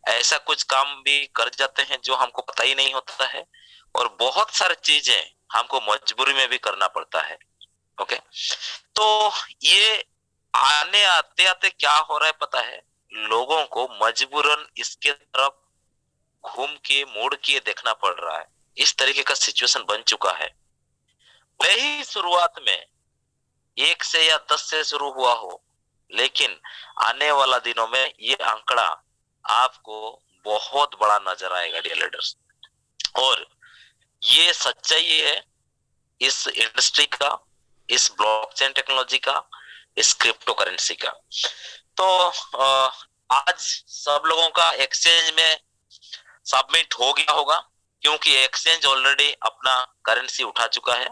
ऐसा कुछ काम भी कर जाते हैं जो हमको पता ही नहीं होता है, और बहुत सारी चीजें हमको मजबूरी में भी करना पड़ता है। ओके, तो ये आने आते आते क्या हो रहा है पता है, लोगों को मजबूरन इसके तरफ घूम के मोड़ के देखना पड़ रहा है। इस तरीके का सिचुएशन बन चुका है। भले ही शुरुआत में 1 से या 10 से शुरू हुआ हो, लेकिन आने वाला दिनों में ये आंकड़ा आपको बहुत बड़ा नजर आएगा डियर लीडर्स। और ये सच्चाई है इस इंडस्ट्री का, इस ब्लॉकचेन टेक्नोलॉजी का, इस क्रिप्टो करेंसी का। तो आज सब लोगों का एक्सचेंज में सबमिट हो गया होगा, क्योंकि एक्सचेंज ऑलरेडी अपना करेंसी उठा चुका है।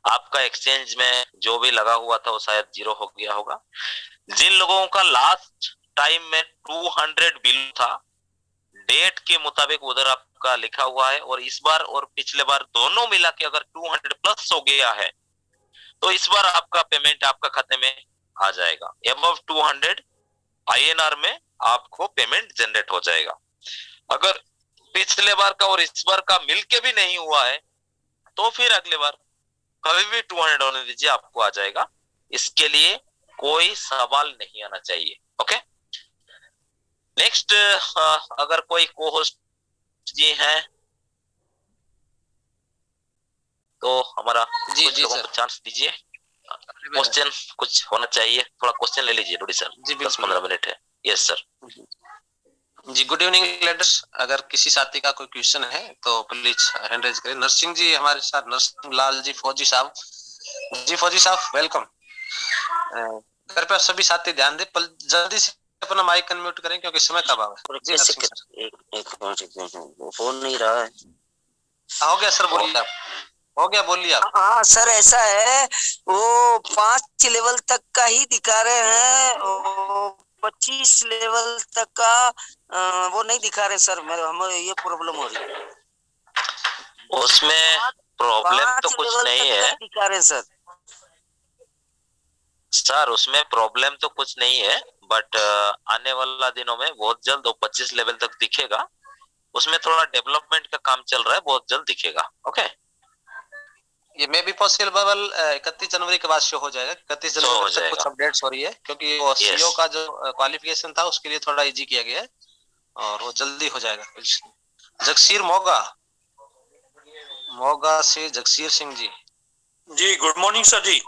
आपका एक्सचेंज में जो भी लगा हुआ था वो शायद 0 हो गया होगा। जिन लोगों का लास्ट टाइम में 200 बिल था, डेट के मुताबिक उधर आपका लिखा हुआ है, और इस बार और पिछले बार दोनों मिला के अगर 200 प्लस हो गया है, तो इस बार आपका पेमेंट आपका खाते में आ जाएगा। एबव 200 INR में आपको पेमेंट जनरेट हो जाएगा। अगर पिछले बार का और इस बार का मिलके भी नहीं हुआ है, तो फिर अगले बार कभी भी 200 होने दीजिए, आपको आ जाएगा। इसके लिए कोई सवाल नहीं आना चाहिए। ओके, नेक्स्ट, अगर कोई को होस्ट जी है तो हमारा जी कुछ जी लोगों सर, को चांस दीजिए। क्वेश्चन कुछ होना चाहिए, थोड़ा क्वेश्चन ले लीजिए रूडी सर। जी 10-15 बिल्कुल मिनट है। Yes sir. जी। गुड इवनिंग लेडर्स, अगर किसी साथी का कोई क्वेश्चन है तो प्लीज हैंड रेज करें। नरसिंह जी हमारे साथ, नरसिंह लाल जी, फौजी साहब जी, फौजी साहब वेलकम। कृपया सभी साथी ध्यान दें, जल्दी से अपना माइक अनम्यूट करें क्योंकि समय का अभाव है। जी नरसिंह सर। एक फोन नहीं रहा है। हो गया सर, बोलिए आप। हो गया, बोलिए आप। हाँ सर, ऐसा है, वो 5 लेवल तक का ही दिखा रहे हैं, 25 लेवल तक का वो नहीं दिखा रहे सर। हमें ये प्रॉब्लम हो रही है। उसमें प्रॉब्लम तो 5 कुछ लेवल नहीं तक का है ही दिखा रहे सर। सर, उसमें प्रॉब्लम तो कुछ नहीं है, बट आने वाला दिनों में बहुत जल्द वो 25 लेवल तक दिखेगा। उसमें थोड़ा डेवलपमेंट का काम चल रहा है, बहुत जल्द दिखेगा। ओके, ये मे भी पॉसिबल 31 जनवरी के बाद शो हो जाएगा। 31 शो हो जनवरी तक कुछ जाएगा। अपडेट्स हो रही है क्योंकि वो यस, सीओ का जो क्वालिफिकेशन था उसके लिए थोड़ा इजी किया गया है और वो जल्दी हो जाएगा। जगसीर मोगा, मोगा से जगसीर सिंह जी। जी गुड मॉर्निंग सर जी।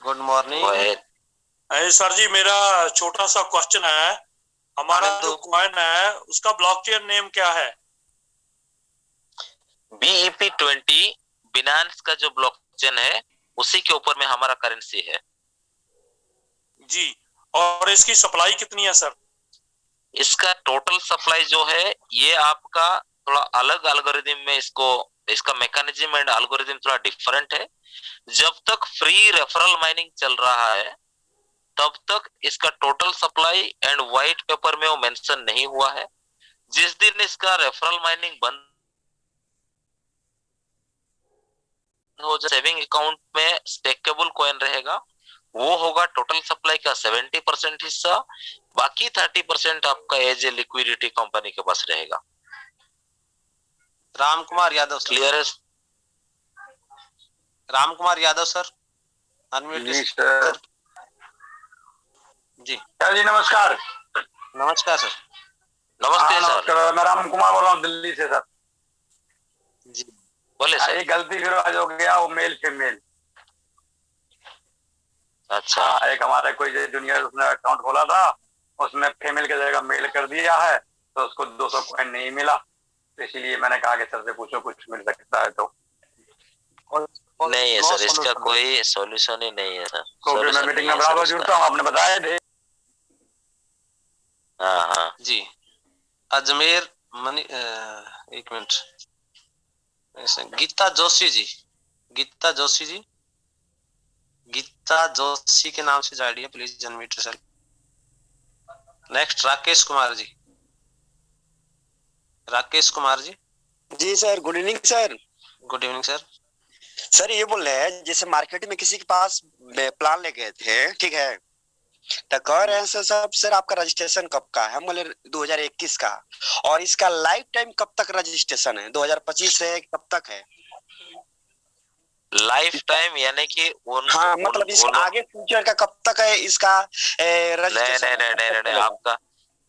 Good morning. सर जी, मेरा छोटा सा क्वेश्चन है। हमारा जो कॉइन है उसका ब्लॉकचेन नेम क्या है? BEP20 बिनांस का जो ब्लॉकचेन है उसी के ऊपर में हमारा करेंसी है जी। और इसकी सप्लाई कितनी है सर? इसका टोटल सप्लाई जो है ये आपका थोड़ा अलग एल्गोरिथम में इसका मैकेनिज्म एंड एल्गोरिथम थोड़ा डिफरेंट है। जब तक फ्री रेफरल माइनिंग चल रहा है तब तक इसका total supply and white paper में वो मेंशन नहीं हुआ है। जिस दिन इसका रेफरल माइनिंग बंद हो जाए, सेविंग अकाउंट में स्टेकेबल कॉइन रहेगा, वो होगा टोटल सप्लाई का 70% हिस्सा। बाकी 30% आपका एज ए लिक्विडिटी कंपनी के पास रहेगा। राम कुमार यादव सर। क्लियर है? Ram Kumar Yadav sir, unmute sir ji. जी नमस्कार। नमस्कार सर। नमस्ते सर। नमस्कार, मैं राम कुमार बोल रहा हूँ दिल्ली से सर। जी बोले सर। एक गलती फिर आज हो गया, वो मेल फीमेल। अच्छा। एक हमारा कोई जूनियर उसने अकाउंट खोला था, उसमें फीमेल की जगह मेल कर दिया है तो उसको 200 कॉइन नहीं मिला, तो इसीलिए मैंने कहा कि सर से पूछो कुछ मिल सकता है तो। नहीं है सर, इसका कोई सॉल्यूशन ही नहीं है सर। क्योंकि मैं मीटिंग में बराबर जुड़ता हूँ, आपने बताया थे। हाँ हाँ जी। अजमेर मनी, एक मिनट, गीता जोशी जी, गीता जोशी जी, गीता जोशी के नाम से जाइए please unmute sir. Next Rakesh Kumar ji, Rakesh Kumar ji. जी sir, good evening sir. Good evening sir. Sir ये बोल रहे हैं, जैसे मार्केट में किसी के पास प्लान ले गए थे, ठीक है, तो कह रहे हैं सर सर आपका रजिस्ट्रेशन कब का है? हम बोले 2021 का। और इसका लाइफ टाइम कब तक रजिस्ट्रेशन है? 2025 से कब तक है लाइफ टाइम? यानी कि हाँ, मतलब इसका आगे फ्यूचर का कब तक है इसका रजिस्ट्रेशन? नहीं, आपका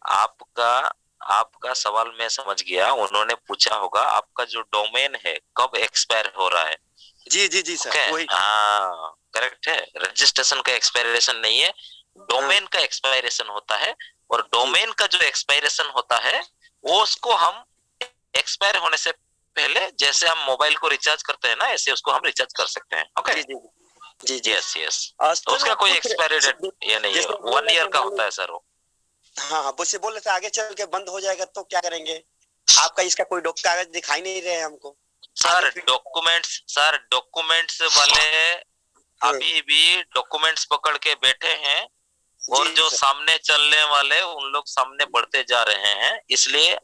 आपका आपका सवाल मैं समझ गया। उन्होंने पूछा होगा आपका जो डोमेन है कब एक्सपायर हो रहा है। जी जी जी सर, वही। हाँ करेक्ट है। रजिस्ट्रेशन का एक्सपायरेशन नहीं है, डोमेन का एक्सपायरेशन होता है। और डोमेन का जो एक्सपायरेशन होता है वो उसको हम एक्सपायर होने से पहले, जैसे हम मोबाइल को रिचार्ज करते हैं ना, ऐसे उसको हम रिचार्ज कर सकते हैं। ओके जी जी जी। Yes yes. तो उसका कोई एक्सपायरी डेट ये नहीं है, 1 ईयर का होता है सर वो। हाँ हाँ, वो से बोल रहे थे आगे चल के बंद हो जाएगा तो क्या करेंगे? आपका इसका कोई कागज दिखाई नहीं रहे हमको सर। डॉक्यूमेंट्स वाले अभी भी डॉक्यूमेंट्स पकड़ के बैठे हैं और जो सामने चलने वाले उन लोग सामने बढ़ते जा रहे हैं। इसलिए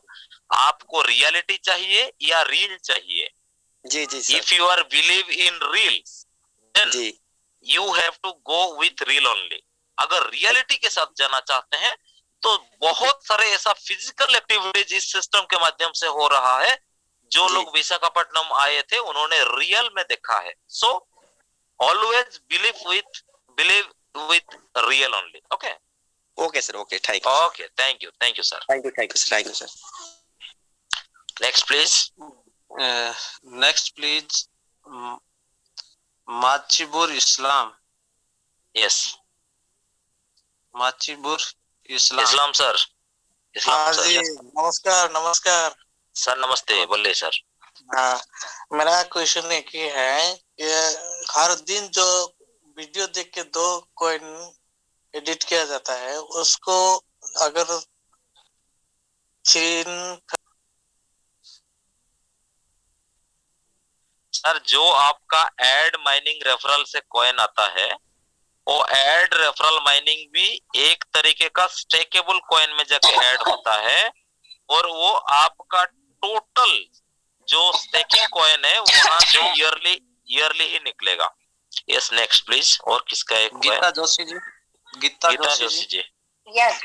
आपको रियलिटी चाहिए या रील चाहिए? जी जी sir. If you are believe in reel then you have to go with reel only. अगर रियलिटी के साथ जाना चाहते हैं तो बहुत सारे ऐसा फिजिकल एक्टिविटीज इस सिस्टम के माध्यम से हो रहा है। जो लोग विशाखापट्टनम आए थे उन्होंने रियल में देखा है। सो always believe with real only. Okay. Okay sir, okay, thank you. Okay, thank you sir. Thank you sir. Next please. Next please, Machibur Islam. Yes, Machibur Islam. Islam sir. हाँ sir. जी, Yes. नमस्कार नमस्कार। Sir नमस्ते, बोलिए sir. हाँ, मेरा question एक ही है कि हर दिन जो वीडियो देख के 2 कॉइन एडिट किया जाता है, उसको अगर सर जो आपका एड माइनिंग रेफरल से कॉइन आता है, वो एड रेफरल माइनिंग भी एक तरीके का स्टेकेबल कॉइन में जाके ऐड होता है, और वो आपका टोटल जो स्टेकिंग कॉइन है वहां से ईयरली ही निकलेगा। Yes, next please. और किसका एक Geeta Joshi ji. Geeta Joshi ji. Yes,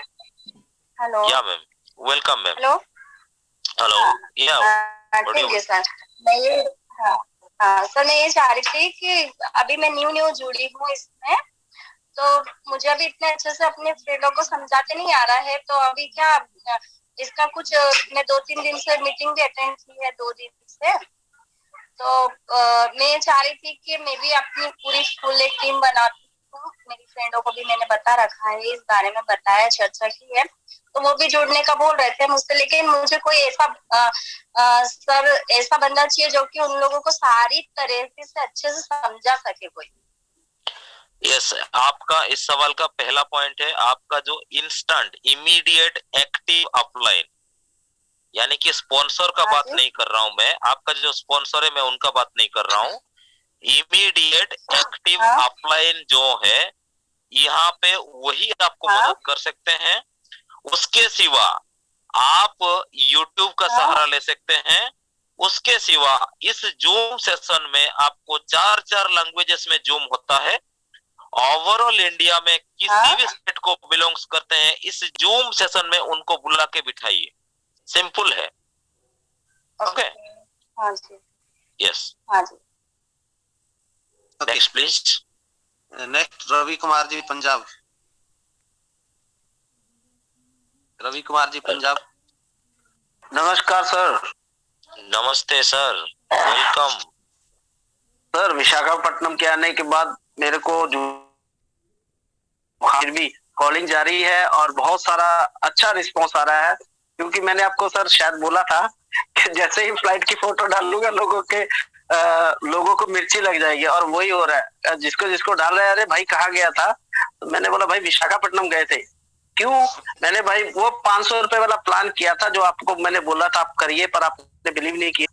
hello. Yeah ma'am, welcome ma'am. Hello hello. Yeah ठीक है सर। मैं ये सर मैं ये चाह रही थी कि अभी मैं न्यू जुड़ी हूँ इसमें, तो मुझे अभी इतने अच्छे से अपने फ्रेंडों को समझाते नहीं आ रहा है, तो अभी क्या इसका कुछ मैं 2-3 दिन से मीटिंग भी अटेंड की है, 2 दिन से, तो मैं चाह रही थी कि मैं भी अपनी पूरी फुल एक टीम बनाती हूँ। मेरी फ्रेंडों को भी मैंने बता रखा है, इस बारे में बताया, चर्चा की है, तो वो भी जुड़ने का बोल रहे थे मुझसे, लेकिन मुझे कोई ऐसा सर ऐसा बंदा चाहिए जो कि उन लोगों को सारी तरह से अच्छे से समझा सके कोई। यस, आपका इस सवाल का पहला पॉइंट है आपका जो इंस्टेंट इमीडिएट एक्टिव अपलाइन, यानी कि स्पॉन्सर का बात नहीं कर रहा हूं मैं, आपका जो स्पॉन्सर है मैं उनका बात नहीं कर रहा हूं। इमीडिएट एक्टिव अपलाइन जो है यहाँ पे वही आपको मदद कर सकते हैं। उसके सिवा आप YouTube का सहारा ले सकते हैं। उसके सिवा इस जूम सेशन में आपको 4 लैंग्वेजेस में जूम होता है। ओवरऑल इंडिया में किसी भी स्टेट को बिलोंग्स करते हैं, इस जूम सेशन में उनको बुला के बिठाइए, सिंपल है। ओके, हाँ जी, यस, हाँ जी। Next please. Next Ravi Kumar ji Punjab. Ravi Kumar ji Punjab. नमस्कार सर। नमस्ते सर, वेलकम सर। विशाखापट्टनम के आने के बाद मेरे को फिर भी कॉलिंग जारी है और बहुत सारा अच्छा रिस्पांस आ रहा है, क्योंकि मैंने आपको सर शायद बोला था कि जैसे ही फ्लाइट की फोटो डालूंगा लोगों को मिर्ची लग जाएगी, और वही हो रहा है। जिसको डाल रहे हैं, अरे भाई कहाँ गया था, तो मैंने बोला भाई विशाखापट्टनम गए थे। क्यों? मैंने भाई वो 500 रुपए वाला प्लान किया था जो आपको मैंने बोला था आप करिए, पर आपने बिलीव नहीं किया।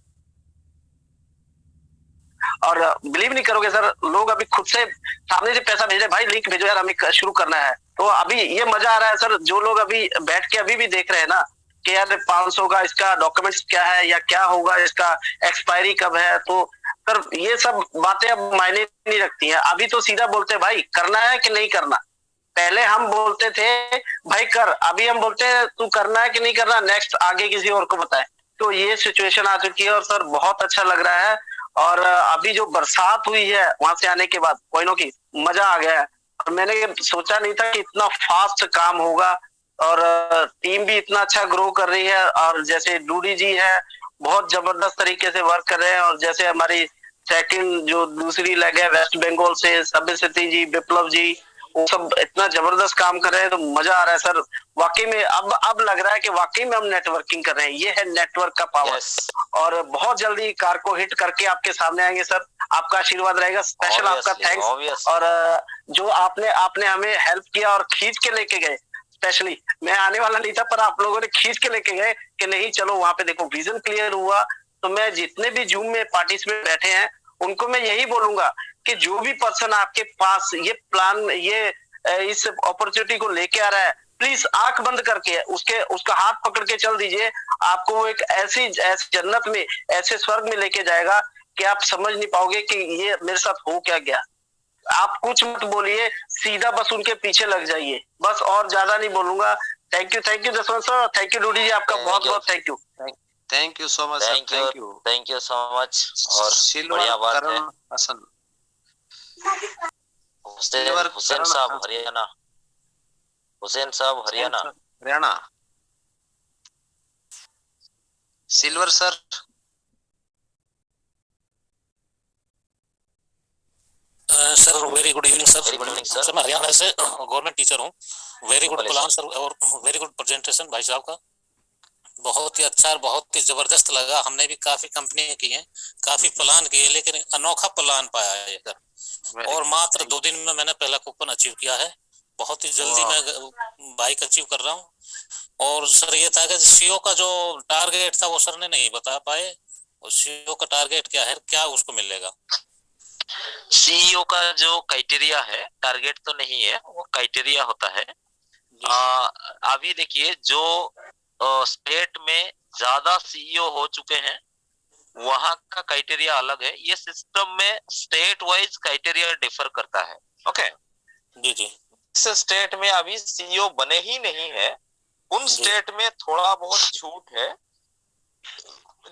और बिलीव नहीं करोगे सर, लोग अभी खुद से सामने से पैसा भेज रहे, भाई लिंक भेजो यार हमें शुरू करना है। तो अभी ये मजा आ रहा है सर, जो लोग अभी बैठ के अभी भी देख रहे हैं ना कि यार 500 का इसका डॉक्यूमेंट्स क्या है या क्या होगा, इसका एक्सपायरी कब है, तो सर ये सब बातें अब मायने नहीं रखती हैं। अभी तो सीधा बोलते भाई करना है कि नहीं करना। पहले हम बोलते थे भाई कर, अभी हम बोलते हैं तू करना है कि नहीं करना, नेक्स्ट आगे किसी और को बताए। तो ये सिचुएशन आ चुकी है और सर बहुत अच्छा लग रहा है। और अभी जो बरसात हुई है वहां से आने के बाद कॉइनों की, मजा आ गया है। और मैंने सोचा नहीं था कि इतना फास्ट काम होगा, और टीम भी इतना अच्छा ग्रो कर रही है। और जैसे डूडी जी है, बहुत जबरदस्त तरीके से वर्क कर रहे हैं। और जैसे हमारी सेकंड जो दूसरी लेग है वेस्ट बंगाल से सब्यसाची जी, विप्लव जी, वो सब इतना जबरदस्त काम कर रहे हैं, तो मजा आ रहा है सर। वाकई में अब लग रहा है कि वाकई में हम नेटवर्किंग कर रहे हैं। ये है नेटवर्क का पावर। और बहुत जल्दी कार को हिट करके आपके सामने आएंगे सर। आपका आशीर्वाद रहेगा, स्पेशल आपका थैंक्स। और जो आपने हमें हेल्प किया और खींच के लेके गए, स्पेशली मैं आने वाला नहीं था, पर आप लोगों ने खींच के लेके गए कि नहीं चलो वहां पे देखो, विजन क्लियर हुआ। तो मैं जितने भी जूम में पार्टिसिपेंट बैठे हैं उनको मैं यही बोलूंगा कि जो भी पर्सन आपके पास ये प्लान, ये इस अपॉर्चुनिटी को लेके आ रहा है, प्लीज आंख बंद करके उसका हाथ पकड़ के चल दीजिए। आपको वो एक ऐसी जन्नत में, ऐसे स्वर्ग में लेके जाएगा कि आप समझ नहीं पाओगे कि ये मेरे साथ हो क्या गया। आप कुछ मत बोलिए, सीधा बस उनके पीछे लग जाइए, बस। और ज्यादा नहीं बोलूंगा। Thank you Jaswant sir, thank you Doodi ji, आपका बहुत बहुत thank you. Thank you so much, thank you so much. और बढ़िया बात है। हुसैन साहब हरियाणा। हुसैन साहब Haryana. Haryana. Silver sir. Sir very good evening sir. Very good evening sir. Sir मैं हरियाणा से गवर्नमेंट टीचर हूँ। वेरी गुड प्लान सर और वेरी गुड प्रेजेंटेशन भाई साहब का, बहुत ही अच्छा और बहुत ही जबरदस्त लगा। हमने भी काफी कंपनी की हैं, काफी प्लान किए, लेकिन अनोखा प्लान पाया है सर। और मात्र 2 दिन में मैंने पहला कूपन अचीव किया है। बहुत ही जल्दी मैं बाइक अचीव कर रहा हूँ। और सर ये था कि सीओ का जो टारगेट था वो सर ने नहीं बता पाए। सीओ का टारगेट क्या है, क्या उसको मिलेगा? सीईओ का जो क्राइटेरिया है, टारगेट तो नहीं है, वो क्राइटेरिया होता है। अभी देखिए जो स्टेट में ज्यादा सीईओ हो चुके हैं वहां का क्राइटेरिया अलग है। ये सिस्टम में स्टेट वाइज क्राइटेरिया डिफर करता है। ओके जी जी। इस स्टेट में अभी सीईओ बने ही नहीं है, उन स्टेट में थोड़ा बहुत छूट है।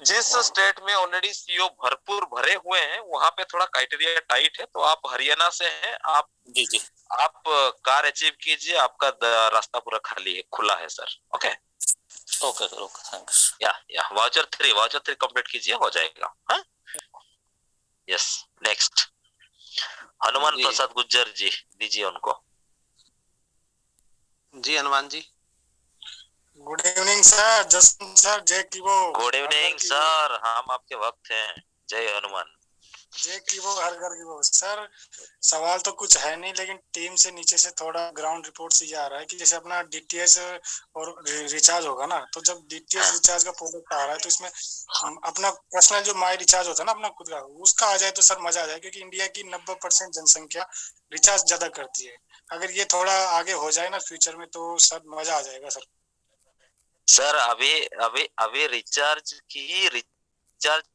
जिस स्टेट में ऑलरेडी सीईओ भरपूर भरे हुए हैं वहां पे थोड़ा क्राइटेरिया टाइट है। तो आप हरियाणा से हैं, आप जी जी आप कार अचीव कीजिए, आपका रास्ता पूरा खाली है, खुला है sir. Okay okay sir, okay thanks. या वाउचर 3 कंप्लीट कीजिए, हो जाएगा। हाँ यस। नेक्स्ट हनुमान प्रसाद गुज्जर जी, दीजिए उनको। जी Hanuman ji. Good evening sir, Jaswant sir, जय कीबो। गुड इवनिंग सर, हम आपके वक्त हैं। जय हनुमान। जय कीबो हर घर कीबो। सर सवाल तो कुछ है नहीं, लेकिन टीम से नीचे से थोड़ा ग्राउंड रिपोर्ट से ये आ रहा है कि जैसे अपना डीटीएच और रिचार्ज होगा ना, तो जब डीटीएच रिचार्ज का प्रोडक्ट आ रहा है तो इसमें अपना पर्सनल जो माई रिचार्ज होता है ना, अपना खुद का, उसका आ जाए तो सर मजा आ जाए, क्योंकि इंडिया की 90% जनसंख्या रिचार्ज ज्यादा करती है। अगर ये थोड़ा आगे हो जाए ना फ्यूचर में तो सर मजा आ जाएगा सर। सर अभी रिचार्ज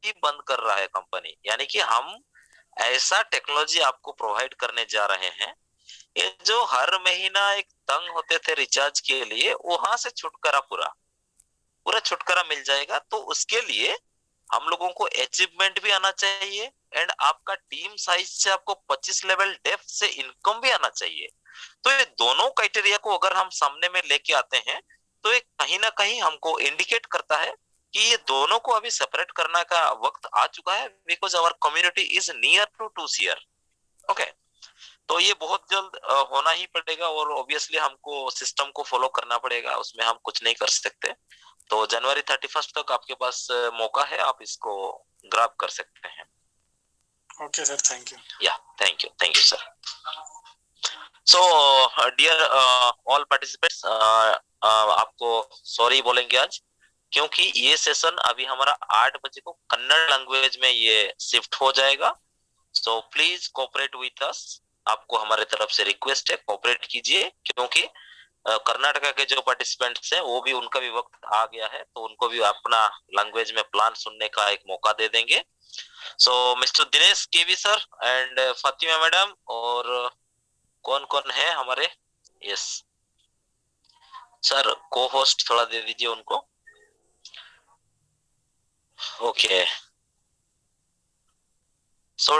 ही बंद कर रहा है कंपनी, यानी कि हम ऐसा टेक्नोलॉजी आपको प्रोवाइड करने जा रहे हैं। ये जो हर महीना एक तंग होते थे रिचार्ज के लिए, वहां से छुटकारा पूरा छुटकारा मिल जाएगा। तो उसके लिए हम लोगों को अचीवमेंट भी आना चाहिए एंड आपका टीम साइज से आपको 25 लेवल डेप्थ से इनकम भी आना चाहिए। तो ये दोनों क्राइटेरिया को अगर हम सामने में लेके आते हैं तो ये कहीं ना कहीं हमको इंडिकेट करता है कि ये दोनों को अभी सेपरेट करने का वक्त आ चुका है, because our community is near to 2 CR। Okay तो ये बहुत जल्द होना ही पड़ेगा और ऑब्वियसली हमको सिस्टम को फॉलो करना पड़ेगा, उसमें हम कुछ नहीं कर सकते। तो जनवरी 31 तक आपके पास मौका है, आप इसको ग्रैब कर सकते हैं। Okay sir, thank you. Yeah thank you sir. So dear all participants, आपको सॉरी बोलेंगे आज, क्योंकि ये सेशन अभी हमारा 8 बजे को कन्नड़ लैंग्वेज में ये शिफ्ट हो जाएगा। So please cooperate with us, आपको हमारे तरफ से रिक्वेस्ट है, कोऑपरेट कीजिए, क्योंकि कर्नाटका के जो पार्टिसिपेंट्स हैं वो भी, उनका भी वक्त आ गया है, तो उनको भी अपना लैंग्वेज में प्लान सुनने का एक मौका दे देंगे। So mister Dinesh KV sir and Fatima madam, और कौन कौन है हमारे, यस सर को होस्ट थोड़ा दे दीजिए उनको। Okay so